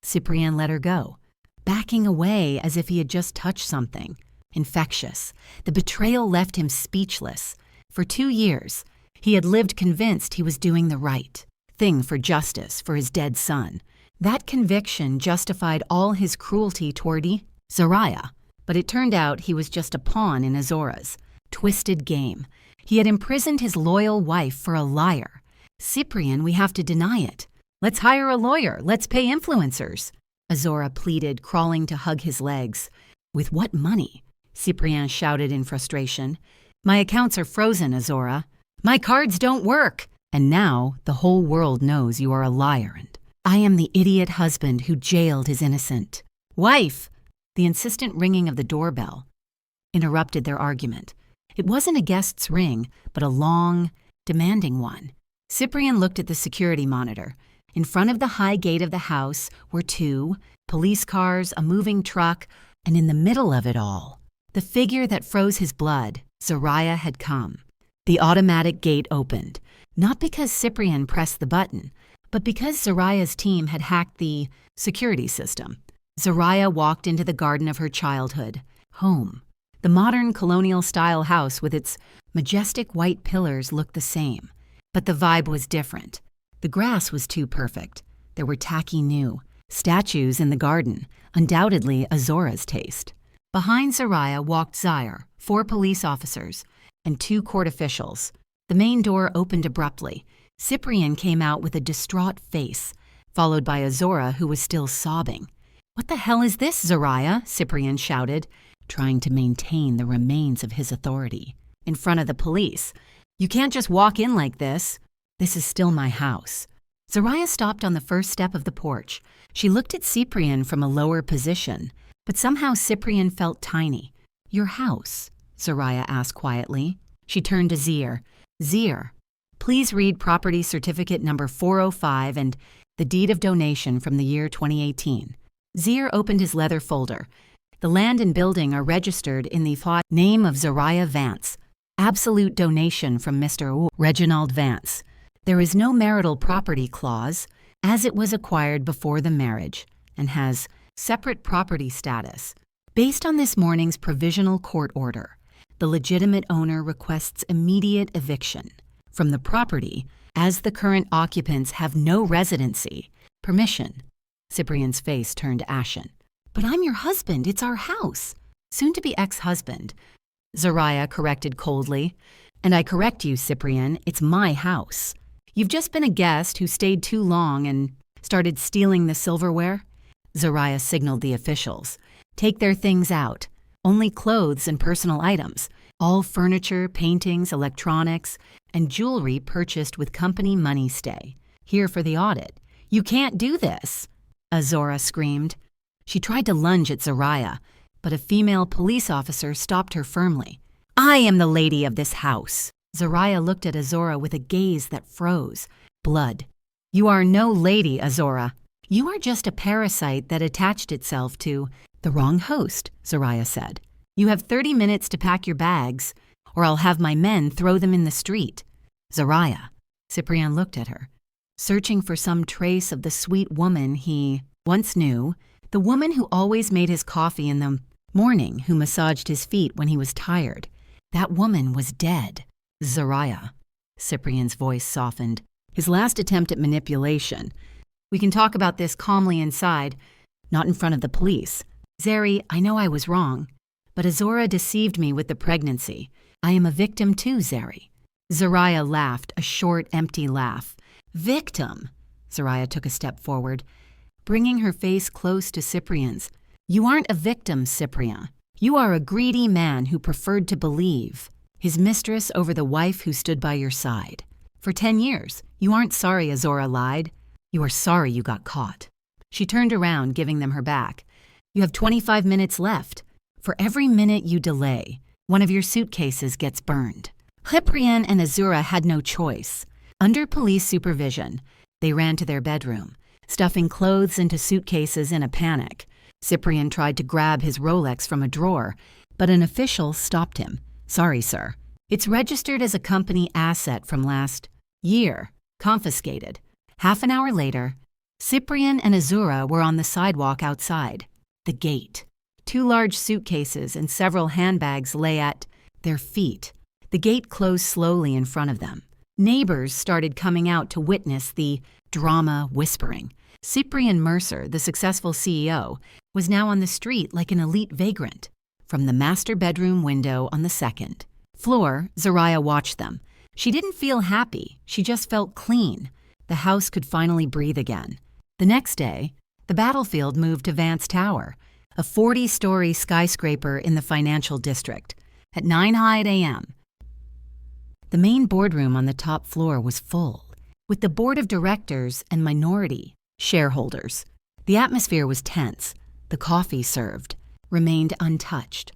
Cyprian let her go, backing away as if he had just touched something. Infectious. The betrayal left him speechless. For 2 years, he had lived convinced he was doing the right thing for justice for his dead son. That conviction justified all his cruelty toward Zoraya, but it turned out he was just a pawn in Azora's twisted game. He had imprisoned his loyal wife for a liar. Cyprian, we have to deny it. Let's hire a lawyer. Let's pay influencers. Azora pleaded, crawling to hug his legs. With what money? Cyprian shouted in frustration. My accounts are frozen, Azora. My cards don't work. And now the whole world knows you are a liar and I am the idiot husband who jailed his innocent wife. The insistent ringing of the doorbell interrupted their argument. It wasn't a guest's ring, but a long, demanding one. Cyprian looked at the security monitor. In front of the high gate of the house were 2 police cars, a moving truck, and in the middle of it all, the figure that froze his blood, Zoraya, had come. The automatic gate opened, not because Cyprian pressed the button, but because Zoraya's team had hacked the security system. Zoraya walked into the garden of her childhood, home. The modern colonial-style house with its majestic white pillars looked the same, but the vibe was different. The grass was too perfect. There were tacky new statues in the garden, undoubtedly Azora's taste. Behind Zoraya walked Zaire, 4 police officers, and 2 court officials. The main door opened abruptly. Cyprian came out with a distraught face, followed by Azora, who was still sobbing. "What the hell is this, Zoraya?" Cyprian shouted, trying to maintain the remains of his authority. In front of the police. "You can't just walk in like this. This is still my house." Zoraya stopped on the first step of the porch. She looked at Cyprian from a lower position, but somehow Cyprian felt tiny. "Your house?" Zoraya asked quietly. She turned to Zaire. "Zaire, please read property certificate number 405 and the deed of donation from the year 2018. Zaire opened his leather folder. "The land and building are registered in the name of Zoraya Vance. Absolute donation from Mr. Reginald Vance. There is no marital property clause, as it was acquired before the marriage, and has separate property status. Based on this morning's provisional court order, the legitimate owner requests immediate eviction from the property as the current occupants have no residency. Permission." Cyprian's face turned ashen. "But I'm your husband. It's our house." "Soon-to-be ex-husband," Zoraya corrected coldly. "And I correct you, Cyprian, it's my house. You've just been a guest who stayed too long and started stealing the silverware." Zoraya signaled the officials. "Take their things out. Only clothes and personal items. All furniture, paintings, electronics, and jewelry purchased with company money stay. Here for the audit." "You can't do this," Azora screamed. She tried to lunge at Zoraya, but a female police officer stopped her firmly. "I am the lady of this house." Zoraya looked at Azora with a gaze that froze. Blood. "You are no lady, Azora. You are just a parasite that attached itself to the wrong host," Zoraya said. "You have 30 minutes to pack your bags, or I'll have my men throw them in the street." "Zoraya." Cyprian looked at her, searching for some trace of the sweet woman he once knew, the woman who always made his coffee in the morning, who massaged his feet when he was tired. That woman was dead. "Zoraya." Cyprian's voice softened. His last attempt at manipulation. "We can talk about this calmly inside, not in front of the police. Zeri, I know I was wrong, but Azora deceived me with the pregnancy. I am a victim too, Zeri." Zoraya laughed, a short, empty laugh. "Victim?" Zoraya took a step forward, bringing her face close to Cyprian's. "You aren't a victim, Cyprian. You are a greedy man who preferred to believe his mistress over the wife who stood by your side. For 10 years, you aren't sorry Azora lied. You are sorry you got caught." She turned around, giving them her back. "You have 25 minutes left. For every minute you delay, one of your suitcases gets burned." Cyprian and Azura had no choice. Under police supervision, they ran to their bedroom, stuffing clothes into suitcases in a panic. Cyprian tried to grab his Rolex from a drawer, but an official stopped him. "Sorry, sir. It's registered as a company asset from last year. Confiscated." Half an hour later, Cyprian and Azura were on the sidewalk outside. The gate. 2 large suitcases and several handbags lay at their feet. The gate closed slowly in front of them. Neighbors started coming out to witness the drama whispering. Cyprian Mercer, the successful CEO, was now on the street like an elite vagrant. From the master bedroom window on the 2nd floor, Zoraya watched them. She didn't feel happy, she just felt clean. The house could finally breathe again. The next day, the battlefield moved to Vance Tower, a 40-story skyscraper in the financial district. At 9:00 a.m., the main boardroom on the top floor was full, with the board of directors and minority shareholders. The atmosphere was tense. The coffee served remained untouched.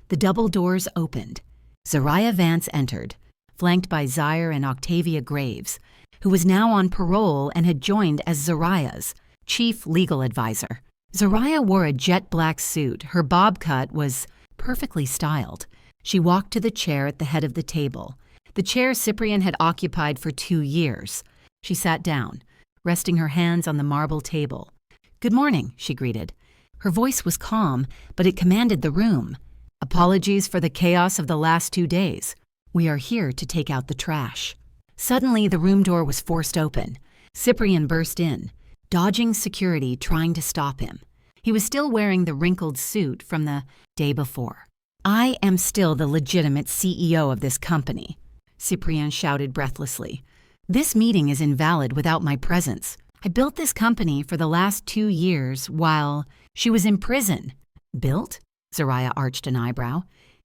The double doors opened. Zoraya Vance entered, flanked by Zaire and Octavia Graves, who was now on parole and had joined as Zoraya's chief legal advisor. Zoraya wore a jet black suit. Her bob cut was perfectly styled. She walked to the chair at the head of the table, the chair Cyprian had occupied for 2 years. She sat down, resting her hands on the marble table. "Good morning," she greeted. Her voice was calm, but it commanded the room. "Apologies for the chaos of the last 2 days. We are here to take out the trash." Suddenly, the room door was forced open. Cyprian burst in, dodging security trying to stop him. He was still wearing the wrinkled suit from the day before. "I am still the legitimate CEO of this company," Cyprien shouted breathlessly. "This meeting is invalid without my presence. I built this company for the last 2 years while she was in prison." "Built?" Zoraya arched an eyebrow.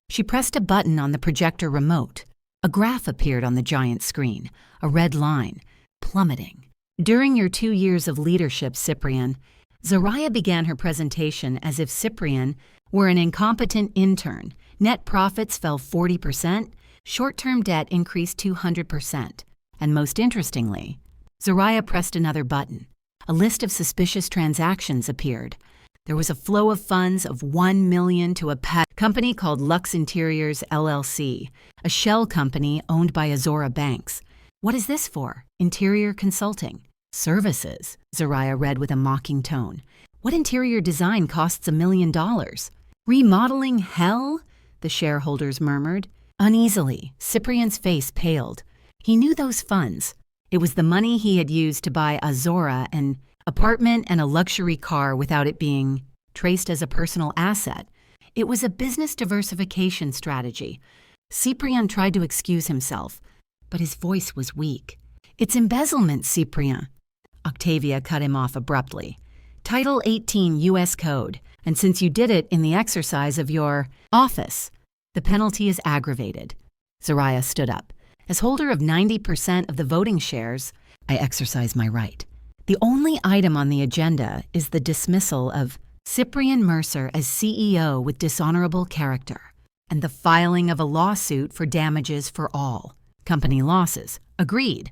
She pressed a button on the projector remote. A graph appeared on the giant screen, a red line, plummeting. "During your 2 years of leadership, Cyprien," Zoraya began her presentation as if Cyprien were an incompetent intern. "Net profits fell 40%, short-term debt increased 200%. And most interestingly," Zoraya pressed another button. A list of suspicious transactions appeared. There was a flow of funds of $1 million to a pet company called Lux Interiors LLC, a shell company owned by Azora Banks. "What is this for?" "Interior consulting." "Services," Zoraya read with a mocking tone. "What interior design costs $1 million?" "Remodeling hell?" the shareholders murmured. Uneasily, Cyprien's face paled. He knew those funds. It was the money he had used to buy Azora an apartment and a luxury car without it being traced as a personal asset. It was a business diversification strategy. Cyprien tried to excuse himself, but his voice was weak. "It's embezzlement, Cyprien." Octavia cut him off abruptly. "Title 18 U.S. Code, and since you did it in the exercise of your office, the penalty is aggravated." Zoraya stood up. "As holder of 90% of the voting shares, I exercise my right. The only item on the agenda is the dismissal of Cyprien Mercer as CEO with dishonorable character, and the filing of a lawsuit for damages for all company losses." "Agreed,"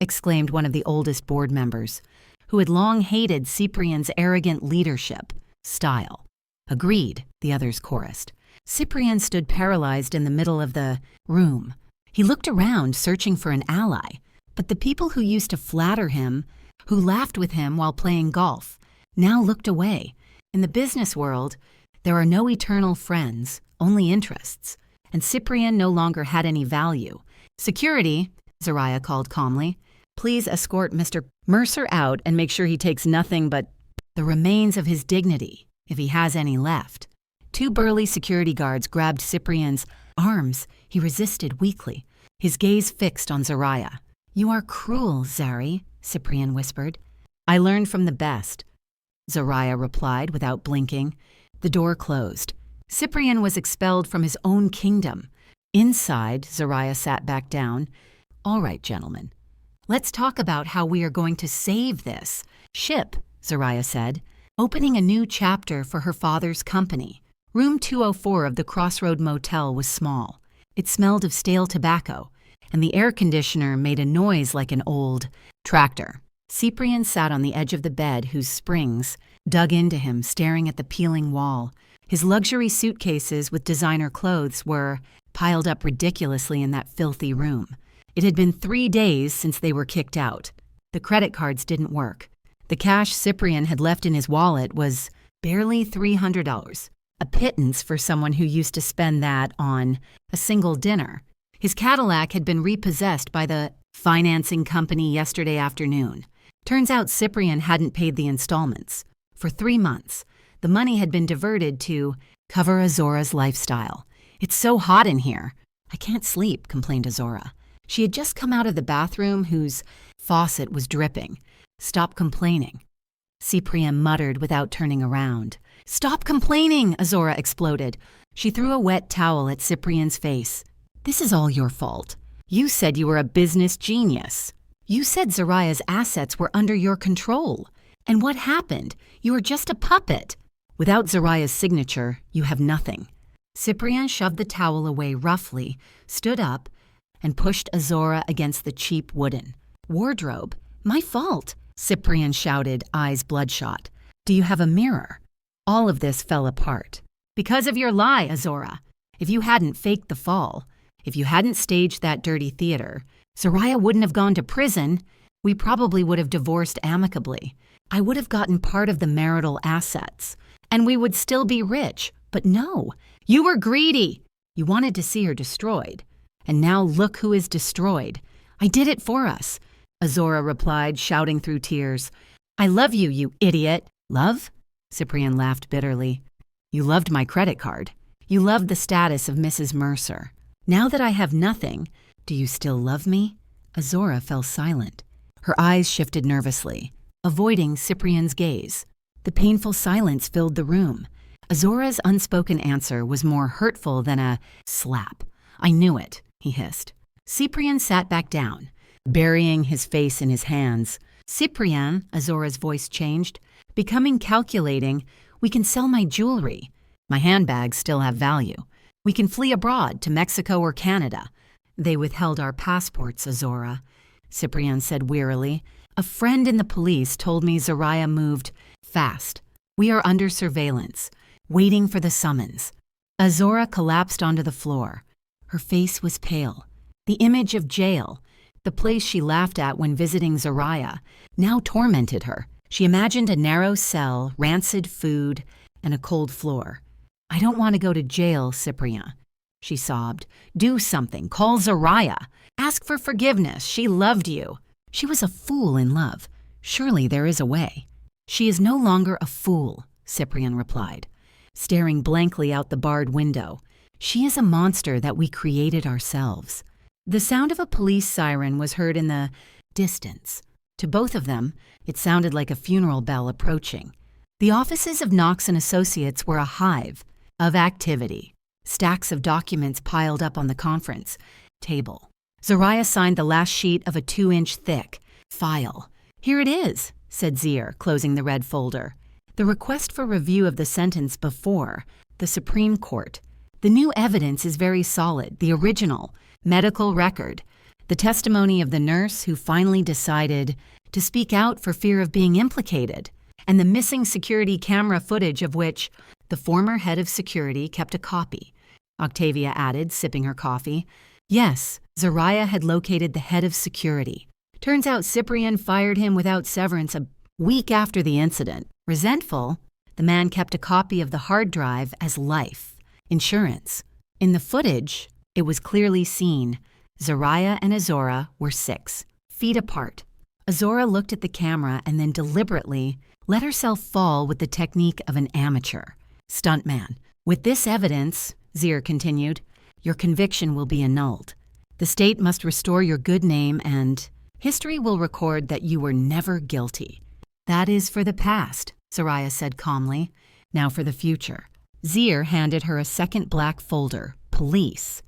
exclaimed one of the oldest board members, who had long hated Cyprien's arrogant leadership style. "Agreed," the others chorused. Cyprien stood paralyzed in the middle of the room. He looked around, searching for an ally, but the people who used to flatter him, who laughed with him while playing golf, now looked away. In the business world, there are no eternal friends, only interests, and Cyprien no longer had any value. "Security," Zoraya called calmly. "Please escort Mr. Mercer out and make sure he takes nothing but the remains of his dignity, if he has any left." 2 burly security guards grabbed Cyprien's arms. He resisted weakly, his gaze fixed on Zoraya. "You are cruel, Zari," Cyprien whispered. "I learned from the best," Zoraya replied without blinking. The door closed. Cyprien was expelled from his own kingdom. Inside, Zoraya sat back down. "All right, gentlemen. Let's talk about how we are going to save this ship," Zoraya said, opening a new chapter for her father's company. Room 204 of the Crossroad Motel was small. It smelled of stale tobacco, and the air conditioner made a noise like an old tractor. Cyprien sat on the edge of the bed, whose springs dug into him, staring at the peeling wall. His luxury suitcases with designer clothes were piled up ridiculously in that filthy room. It had been 3 days since they were kicked out. The credit cards didn't work. The cash Cyprien had left in his wallet was barely $300, a pittance for someone who used to spend that on a single dinner. His Cadillac had been repossessed by the financing company yesterday afternoon. Turns out Cyprien hadn't paid the installments. For 3 months, the money had been diverted to cover Azora's lifestyle. "It's so hot in here. I can't sleep," complained Azora. She had just come out of the bathroom, whose faucet was dripping. "Stop complaining," Cyprien muttered without turning around. "Stop complaining," Azora exploded. She threw a wet towel at Cyprien's face. "This is all your fault. You said you were a business genius. You said Zoraya's assets were under your control. And what happened? You were just a puppet. Without Zoraya's signature, you have nothing." Cyprien shoved the towel away roughly, stood up, and pushed Azora against the cheap wooden wardrobe. "My fault," Cyprien shouted, eyes bloodshot. "Do you have a mirror?" All of this fell apart. "Because of your lie, Azora. If you hadn't faked the fall, if you hadn't staged that dirty theater, Zoraya wouldn't have gone to prison. We probably would have divorced amicably. I would have gotten part of the marital assets, and we would still be rich. But no, you were greedy. You wanted to see her destroyed. And now look who is destroyed. I did it for us," Azora replied, shouting through tears. "I love you, you idiot." "Love?" Cyprian laughed bitterly. You loved my credit card. You loved the status of Mrs. Mercer. Now that I have nothing, do you still love me? Azora fell silent. Her eyes shifted nervously, avoiding Cyprian's gaze. The painful silence filled the room. Azora's unspoken answer was more hurtful than a slap. I knew it, he hissed. Cyprian sat back down, burying his face in his hands. Cyprian, Azora's voice changed, becoming calculating. We can sell my jewelry. My handbags still have value. We can flee abroad to Mexico or Canada. They withheld our passports, Azora, Cyprian said wearily. A friend in the police told me Zoraya moved fast. We are under surveillance, waiting for the summons. Azora collapsed onto the floor. Her face was pale. The image of jail, the place she laughed at when visiting Zoraya, now tormented her. She imagined a narrow cell, rancid food, and a cold floor. I don't want to go to jail, Cyprian, she sobbed. Do something. Call Zoraya. Ask for forgiveness. She loved you. She was a fool in love. Surely there is a way. She is no longer a fool, Cyprian replied, staring blankly out the barred window. She is a monster that we created ourselves. The sound of a police siren was heard in the distance. To both of them, it sounded like a funeral bell approaching. The offices of Knox and Associates were a hive of activity. Stacks of documents piled up on the conference table. Zoraya signed the last sheet of a 2-inch thick file. Here it is, said Zier, closing the red folder. The request for review of the sentence before the Supreme Court. The new evidence is very solid, the original medical record, the testimony of the nurse who finally decided to speak out for fear of being implicated, and the missing security camera footage of which the former head of security kept a copy. Octavia added, sipping her coffee. Yes, Zoraya had located the head of security. Turns out Cyprian fired him without severance a week after the incident. Resentful, the man kept a copy of the hard drive as life insurance. In the footage, it was clearly seen Zoraya and Azora were 6 feet apart. Azora looked at the camera and then deliberately let herself fall with the technique of an amateur stuntman. With this evidence, Zier continued, your conviction will be annulled. The state must restore your good name and history will record that you were never guilty. That is for the past, Zoraya said calmly. Now for the future. Zier handed her a second black folder, police.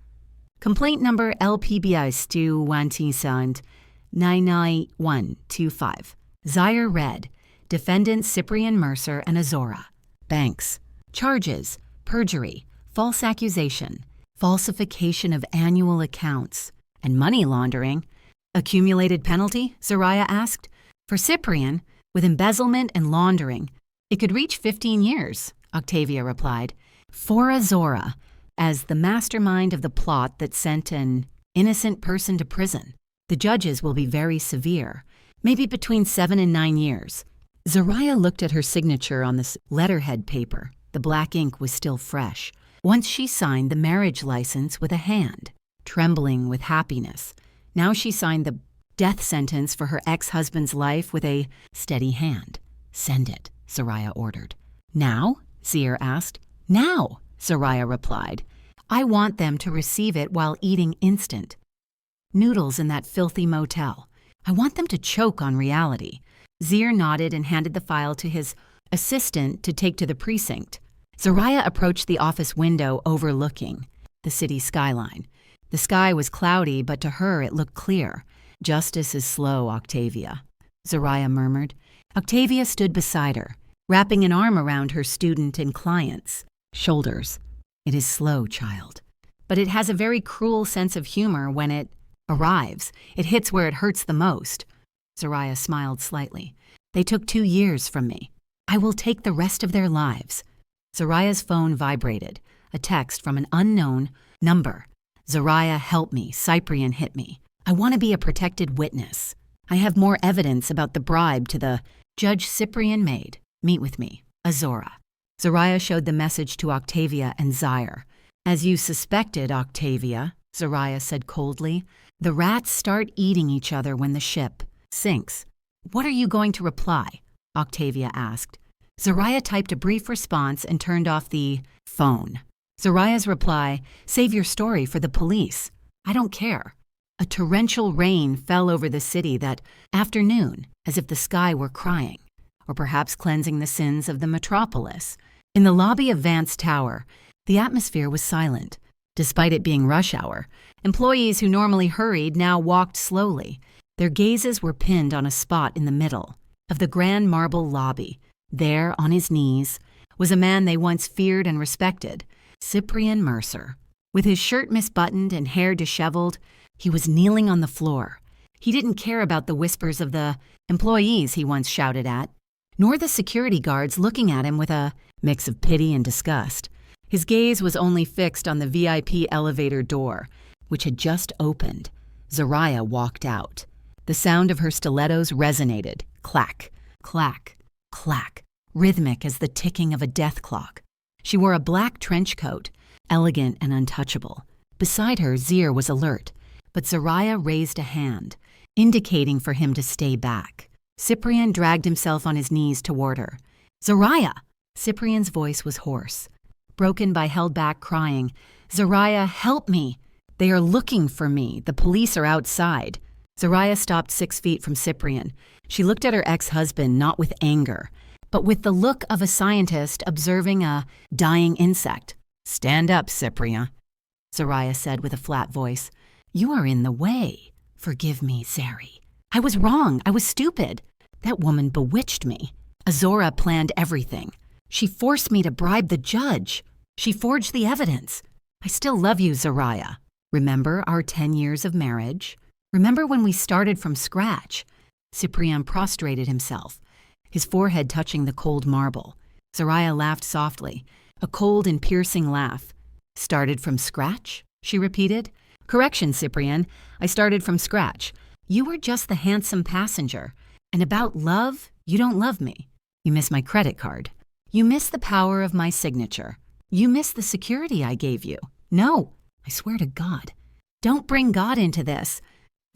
Complaint number LPBI Stu 99125. Zier read, defendants Cyprian Mercer and Azora. Banks. Charges, perjury, false accusation, falsification of annual accounts, and money laundering. Accumulated penalty? Zoraya asked. For Cyprian, with embezzlement and laundering, it could reach 15 years, Octavia replied. For Azora, as the mastermind of the plot that sent an innocent person to prison, the judges will be very severe, maybe between 7 and 9 years. Zoraya looked at her signature on this letterhead paper. The black ink was still fresh. Once she signed the marriage license with a hand, trembling with happiness. Now she signed the death sentence for her ex-husband's life with a steady hand. Send it, Zoraya ordered. Now? Zier asked. Now, Zoraya replied. I want them to receive it while eating instant noodles in that filthy motel. I want them to choke on reality. Zier nodded and handed the file to his assistant to take to the precinct. Zoraya approached the office window overlooking the city skyline. The sky was cloudy, but to her it looked clear. Justice is slow, Octavia, Zoraya murmured. Octavia stood beside her, wrapping an arm around her student and client's shoulders. It is slow, child, but it has a very cruel sense of humor when it arrives. It hits where it hurts the most. Zoraya smiled slightly. They took 2 years from me. I will take the rest of their lives. Zoraya's phone vibrated, a text from an unknown number. Zoraya, help me. Cyprian hit me. I want to be a protected witness. I have more evidence about the bribe to the Judge Cyprian made. Meet with me. Azora. Zoraya showed the message to Octavia and Zier. As you suspected, Octavia, Zoraya said coldly, the rats start eating each other when the ship sinks. What are you going to reply? Octavia asked. Zoraya typed a brief response and turned off the phone. Zoraya's reply, "Save your story for the police. I don't care." A torrential rain fell over the city that afternoon, as if the sky were crying, or perhaps cleansing the sins of the metropolis. In the lobby of Vance Tower, the atmosphere was silent. Despite it being rush hour, employees who normally hurried now walked slowly. Their gazes were pinned on a spot in the middle of the grand marble lobby. There, on his knees, was a man they once feared and respected, Cyprian Mercer. With his shirt misbuttoned and hair disheveled, he was kneeling on the floor. He didn't care about the whispers of the employees he once shouted at, nor the security guards looking at him with a mix of pity and disgust. His gaze was only fixed on the VIP elevator door, which had just opened. Zoraya walked out. The sound of her stilettos resonated, clack, clack, clack, rhythmic as the ticking of a death clock. She wore a black trench coat, elegant and untouchable. Beside her, Zir was alert, but Zoraya raised a hand, indicating for him to stay back. Cyprian dragged himself on his knees toward her. "Zoraya!" Cyprian's voice was hoarse, broken by held-back crying. "Zoraya, help me! They are looking for me. The police are outside." Zoraya stopped 6 feet from Cyprian. She looked at her ex-husband not with anger, but with the look of a scientist observing a dying insect. "Stand up, Cyprian," Zoraya said with a flat voice. "You are in the way. Forgive me, Zeri. I was wrong. I was stupid. That woman bewitched me. Azora planned everything. She forced me to bribe the judge. She forged the evidence. I still love you, Zoraya. Remember our 10 years of marriage? Remember when we started from scratch?" Cyprian prostrated himself, his forehead touching the cold marble. Zoraya laughed softly, a cold and piercing laugh. "Started from scratch?" she repeated. "Correction, Cyprian. I started from scratch. You were just the handsome passenger. And about love, you don't love me. You miss my credit card. You miss the power of my signature. You miss the security I gave you. No, I swear to God. Don't bring God into this."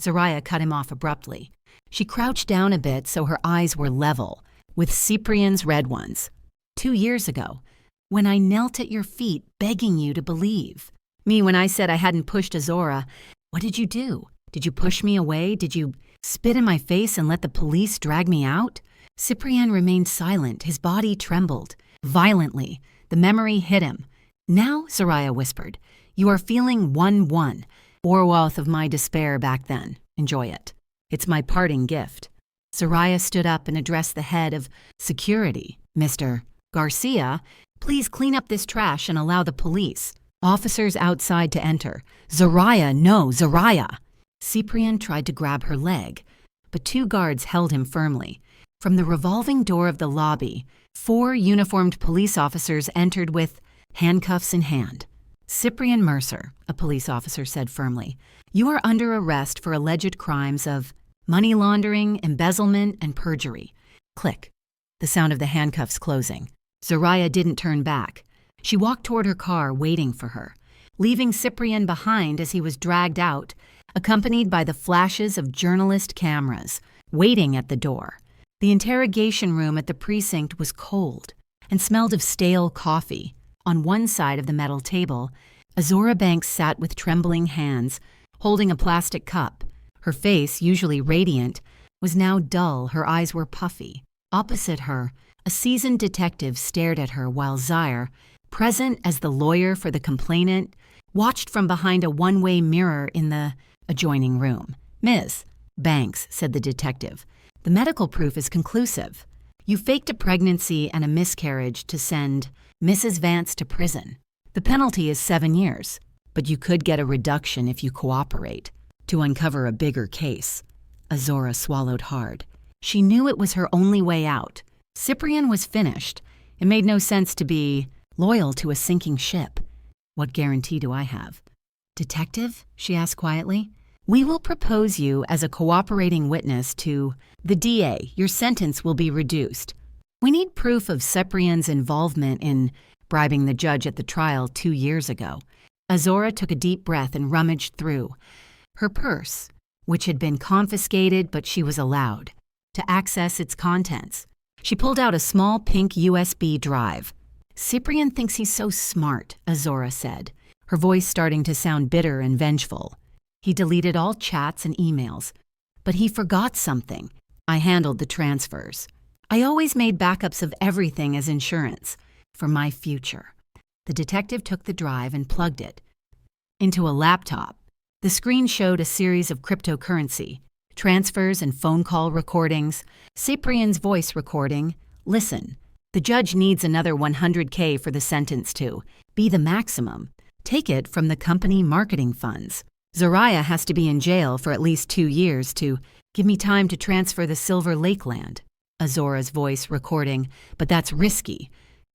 Zoraya cut him off abruptly. She crouched down a bit so her eyes were level with Cyprian's red ones. 2 years ago, when I knelt at your feet begging you to believe. Me when I said I hadn't pushed Azora, what did you do? Did you push me away? Did you spit in my face and let the police drag me out? Cyprian remained silent. His body trembled. Violently, the memory hit him. "Now," Zoraya whispered, "you are feeling 1-1, Orwath of my despair back then. Enjoy it. It's my parting gift." Zoraya stood up and addressed the head of security. "Mr. Garcia, please clean up this trash and allow the police. Officers outside to enter." "Zoraya, no, Zoraya!" Cyprian tried to grab her leg, but 2 guards held him firmly. From the revolving door of the lobby, 4 uniformed police officers entered with handcuffs in hand. "Cyprian Mercer," a police officer said firmly, "you are under arrest for alleged crimes of money laundering, embezzlement, and perjury." Click. The sound of the handcuffs closing. Zoraya didn't turn back. She walked toward her car, waiting for her, leaving Cyprian behind as he was dragged out, accompanied by the flashes of journalist cameras, waiting at the door. The interrogation room at the precinct was cold and smelled of stale coffee. On one side of the metal table, Azora Banks sat with trembling hands, holding a plastic cup. Her face, usually radiant, was now dull. Her eyes were puffy. Opposite her, a seasoned detective stared at her while Zaire, present as the lawyer for the complainant, watched from behind a one-way mirror in the adjoining room. "Ms. Banks," said the detective, "the medical proof is conclusive. You faked a pregnancy and a miscarriage to send Mrs. Vance to prison. The penalty is 7 years, but you could get a reduction if you cooperate to uncover a bigger case." Azora swallowed hard. She knew it was her only way out. Cyprian was finished. It made no sense to be loyal to a sinking ship. "What guarantee do I have?" "Detective?" she asked quietly. "We will propose you as a cooperating witness to the DA. Your sentence will be reduced. We need proof of Cyprian's involvement in bribing the judge at the trial 2 years ago." Azora took a deep breath and rummaged through her purse, which had been confiscated, but she was allowed to access its contents. She pulled out a small pink USB drive. "Cyprian thinks he's so smart," Azora said, her voice starting to sound bitter and vengeful. "He deleted all chats and emails. But he forgot something. I handled the transfers. I always made backups of everything as insurance for my future." The detective took the drive and plugged it into a laptop. The screen showed a series of cryptocurrency, transfers and phone call recordings. Cyprian's voice recording. "Listen, the judge needs another $100K for the sentence to be the maximum. Take it from the company marketing funds. Zoraya has to be in jail for at least 2 years to give me time to transfer the Silver Lake land." Azora's voice recording. "But that's risky."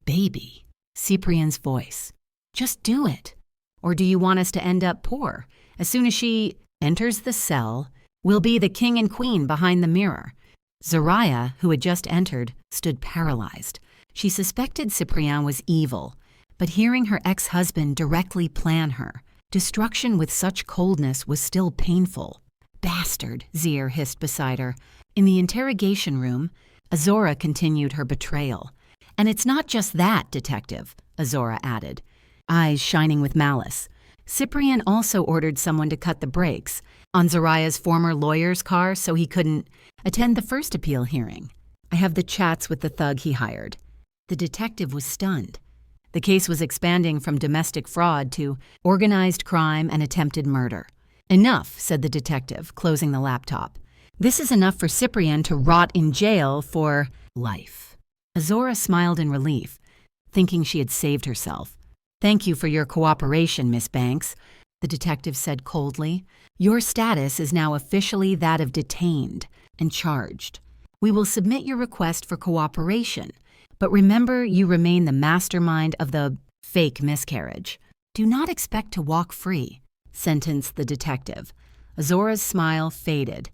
"Baby." Cyprian's voice. "Just do it. Or do you want us to end up poor? As soon as she enters the cell, we'll be the king and queen behind the mirror." Zoraya, who had just entered, stood paralyzed. She suspected Cyprian was evil, but hearing her ex-husband directly plan her destruction with such coldness was still painful. "Bastard," Zier hissed beside her. In the interrogation room, Azora continued her betrayal. "And it's not just that, detective," Azora added, eyes shining with malice. "Cyprian also ordered someone to cut the brakes on Zoraya's former lawyer's car so he couldn't attend the first appeal hearing. I have the chats with the thug he hired." The detective was stunned. The case was expanding from domestic fraud to organized crime and attempted murder. "Enough," said the detective, closing the laptop. "This is enough for Cyprian to rot in jail for life." Azora smiled in relief, thinking she had saved herself. "Thank you for your cooperation, Miss Banks," the detective said coldly. "Your status is now officially that of detained and charged. We will submit your request for cooperation, but remember you remain the mastermind of the fake miscarriage. Do not expect to walk free," sentenced the detective. Azora's smile faded.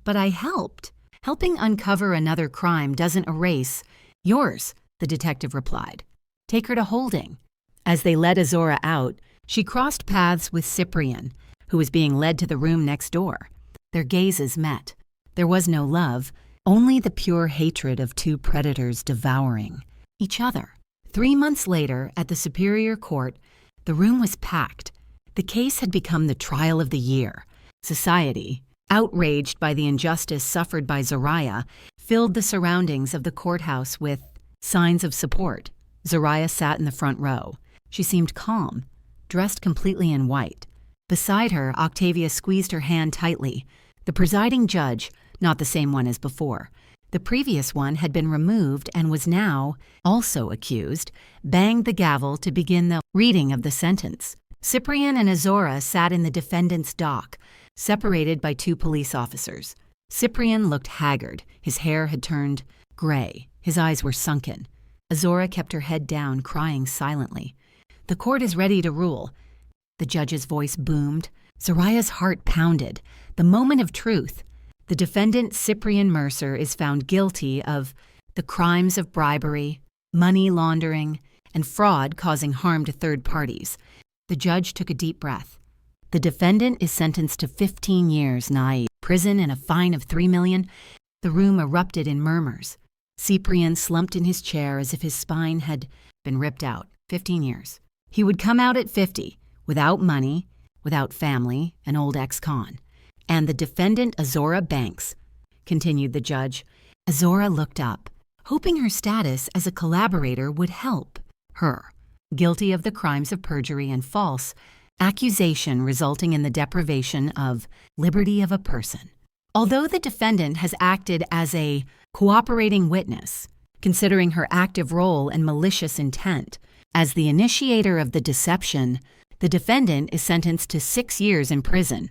But I helped. Helping uncover another crime doesn't erase yours," the detective replied. "Take her to holding." As they led Azora out, she crossed paths with Cyprian, who was being led to the room next door. Their gazes met. There was no love, only the pure hatred of two predators devouring each other. 3 months later, at the Superior Court, the room was packed. The case had become the trial of the year. Society, outraged by the injustice suffered by Zoraya, filled the surroundings of the courthouse with signs of support. Zoraya sat in the front row. She seemed calm, dressed completely in white. Beside her, Octavia squeezed her hand tightly. The presiding judge, not the same one as before. The previous one had been removed and was now, also accused, banged the gavel to begin the reading of the sentence. Cyprian and Azora sat in the defendant's dock, separated by 2 police officers. Cyprian looked haggard. His hair had turned gray. His eyes were sunken. Azora kept her head down, crying silently. "The court is ready to rule." The judge's voice boomed. Zoraya's heart pounded. The moment of truth. The defendant, Cyprian Mercer, is found guilty of the crimes of bribery, money laundering, and fraud causing harm to third parties. The judge took a deep breath. "The defendant is sentenced to 15 years, prison and a fine of $3 million. The room erupted in murmurs. Cyprian slumped in his chair as if his spine had been ripped out. 15 years. He would come out at 50, without money, without family, an old ex-con. "And the defendant, Azora Banks," continued the judge. Azora looked up, hoping her status as a collaborator would help her. "Guilty of the crimes of perjury and false accusation resulting in the deprivation of liberty of a person. Although the defendant has acted as a cooperating witness, considering her active role and malicious intent, as the initiator of the deception, the defendant is sentenced to 6 years in prison."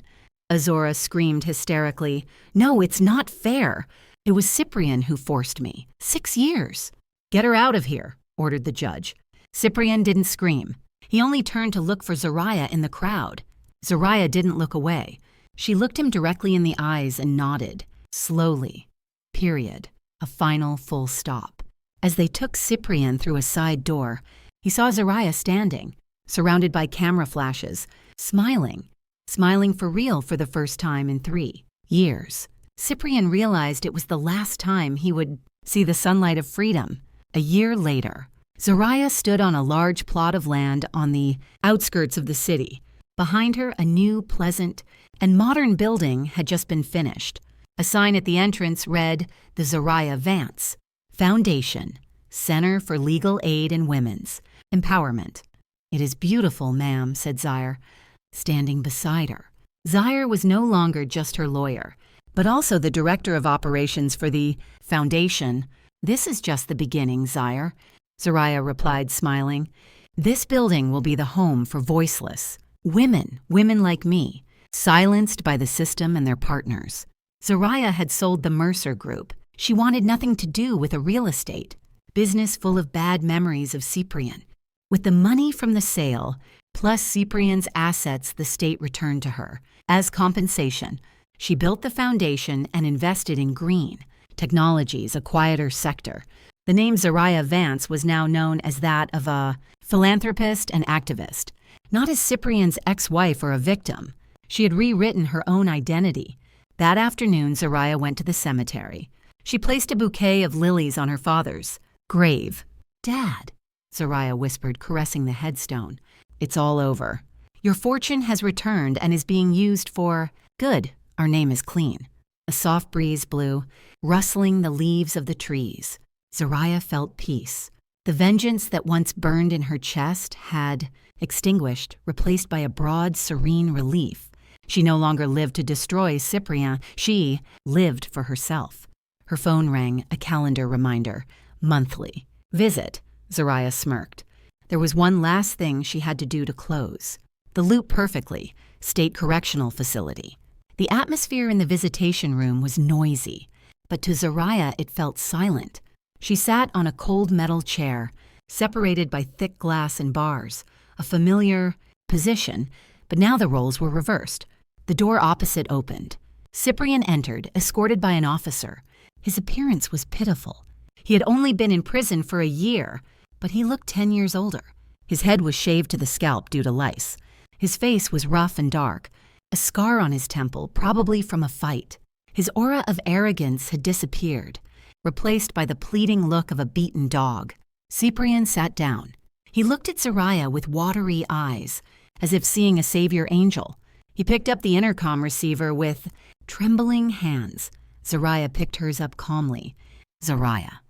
Azora screamed hysterically. "No, it's not fair. It was Cyprian who forced me. 6 years." "Get her out of here," ordered the judge. Cyprian didn't scream. He only turned to look for Zoraya in the crowd. Zoraya didn't look away. She looked him directly in the eyes and nodded. Slowly. Period. A final full stop. As they took Cyprian through a side door, he saw Zoraya standing, surrounded by camera flashes, smiling for real for the first time in 3 years. Cyprian realized it was the last time he would see the sunlight of freedom. A year later, Zariah stood on a large plot of land on the outskirts of the city. Behind her, a new, pleasant, and modern building had just been finished. A sign at the entrance read, "The Zariah Vance Foundation, Center for Legal Aid and Women's Empowerment." "It is beautiful, ma'am," said Zaire, standing beside her. Zaire was no longer just her lawyer, but also the director of operations for the foundation. "This is just the beginning, Zaire," Zariah replied, smiling. "This building will be the home for voiceless women like me, silenced by the system and their partners." Zariah had sold the Mercer Group. She wanted nothing to do with a real estate business full of bad memories of Cyprien. With the money from the sale, plus Cyprien's assets the state returned to her, as compensation, she built the foundation and invested in green technologies, a quieter sector. The name Zariah Vance was now known as that of a philanthropist and activist, not as Cyprien's ex-wife or a victim. She had rewritten her own identity. That afternoon, Zariah went to the cemetery. She placed a bouquet of lilies on her father's grave. "Dad," Zariah whispered, caressing the headstone. "It's all over. Your fortune has returned and is being used for good. Our name is clean." A soft breeze blew, rustling the leaves of the trees. Zariah felt peace. The vengeance that once burned in her chest had extinguished, replaced by a broad, serene relief. She no longer lived to destroy Cyprien. She lived for herself. Her phone rang, a calendar reminder. Monthly visit. Zariah smirked. There was one last thing she had to do to close. The Loop Perfectly, State Correctional Facility. The atmosphere in the visitation room was noisy, but to Zariah it felt silent. She sat on a cold metal chair, separated by thick glass and bars, a familiar position, but now the roles were reversed. The door opposite opened. Cyprien entered, escorted by an officer. His appearance was pitiful. He had only been in prison for a year, but he looked 10 years older. His head was shaved to the scalp due to lice. His face was rough and dark, a scar on his temple, probably from a fight. His aura of arrogance had disappeared, replaced by the pleading look of a beaten dog. Cyprien sat down. He looked at Zariah with watery eyes, as if seeing a savior angel. He picked up the intercom receiver with trembling hands. Zariah picked hers up calmly. "Zariah."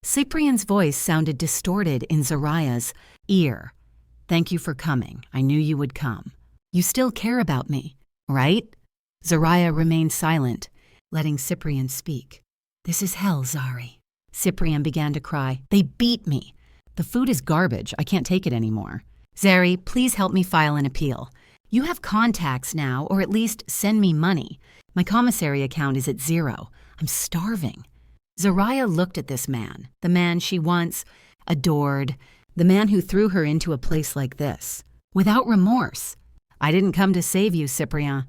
Cyprien's voice sounded distorted in Zariah's ear. "Thank you for coming. I knew you would come. You still care about me, right?" Zariah remained silent, letting Cyprien speak. "This is hell, Zari." Cyprien began to cry. "They beat me. The food is garbage. I can't take it anymore. Zari, please help me file an appeal. You have contacts now, or at least send me money. My commissary account is at 0. I'm starving." Zariah looked at this man, the man she once adored, the man who threw her into a place like this, without remorse. "I didn't come to save you, Cyprien."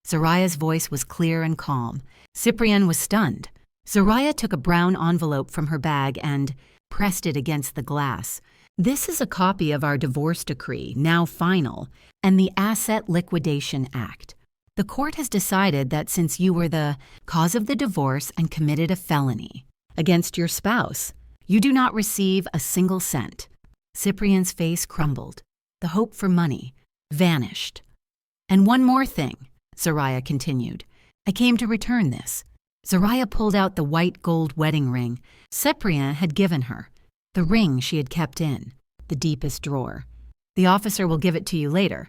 Zariah's voice was clear and calm. Cyprien was stunned. Zariah took a brown envelope from her bag and pressed it against the glass. "This is a copy of our divorce decree, now final, and the Asset Liquidation Act. The court has decided that since you were the cause of the divorce and committed a felony against your spouse, you do not receive a single cent." Cyprien's face crumbled. The hope for money vanished. "And one more thing," Zariah continued. "I came to return this." Zariah pulled out the white gold wedding ring Cyprien had given her, the ring she had kept in the deepest drawer. "The officer will give it to you later,"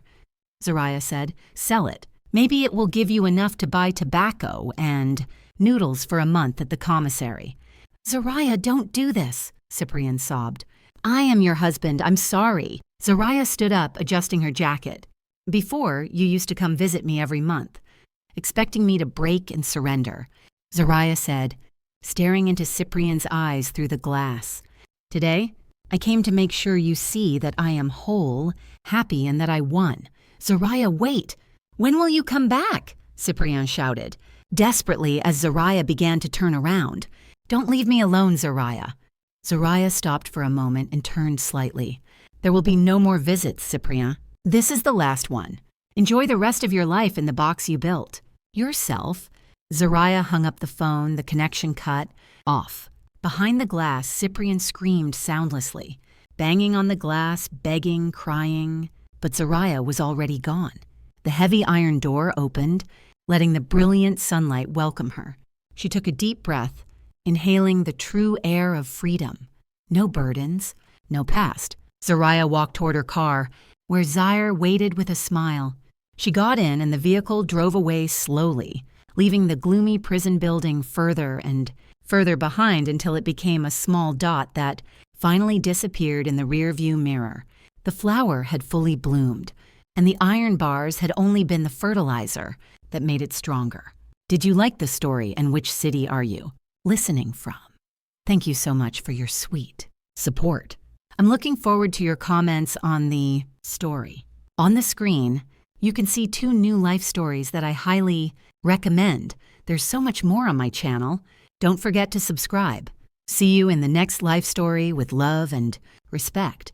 Zariah said. "Sell it. Maybe it will give you enough to buy tobacco and noodles for a month at the commissary." "Zariah, don't do this," Cyprien sobbed. "I am your husband. I'm sorry." Zariah stood up, adjusting her jacket. "Before, you used to come visit me every month, expecting me to break and surrender," Zariah said, staring into Cyprien's eyes through the glass. "Today, I came to make sure you see that I am whole, happy, and that I won." "Zariah, wait! When will you come back?" Cyprien shouted, desperately as Zariah began to turn around. "Don't leave me alone, Zariah." Zariah stopped for a moment and turned slightly. "There will be no more visits, Cyprien. This is the last one. Enjoy the rest of your life in the box you built." "Yourself?" Zariah hung up the phone, the connection cut off. Behind the glass, Cyprian screamed soundlessly, banging on the glass, begging, crying. But Zariah was already gone. The heavy iron door opened, letting the brilliant sunlight welcome her. She took a deep breath, inhaling the true air of freedom. No burdens, no past. Zariah walked toward her car, where Zaire waited with a smile. She got in, and the vehicle drove away slowly, leaving the gloomy prison building further and further behind until it became a small dot that finally disappeared in the rearview mirror. The flower had fully bloomed, and the iron bars had only been the fertilizer that made it stronger. Did you like the story, and which city are you listening from? Thank you so much for your sweet support. I'm looking forward to your comments on the story. On the screen, you can see 2 new life stories that I highly recommend. There's so much more on my channel. Don't forget to subscribe. See you in the next life story with love and respect.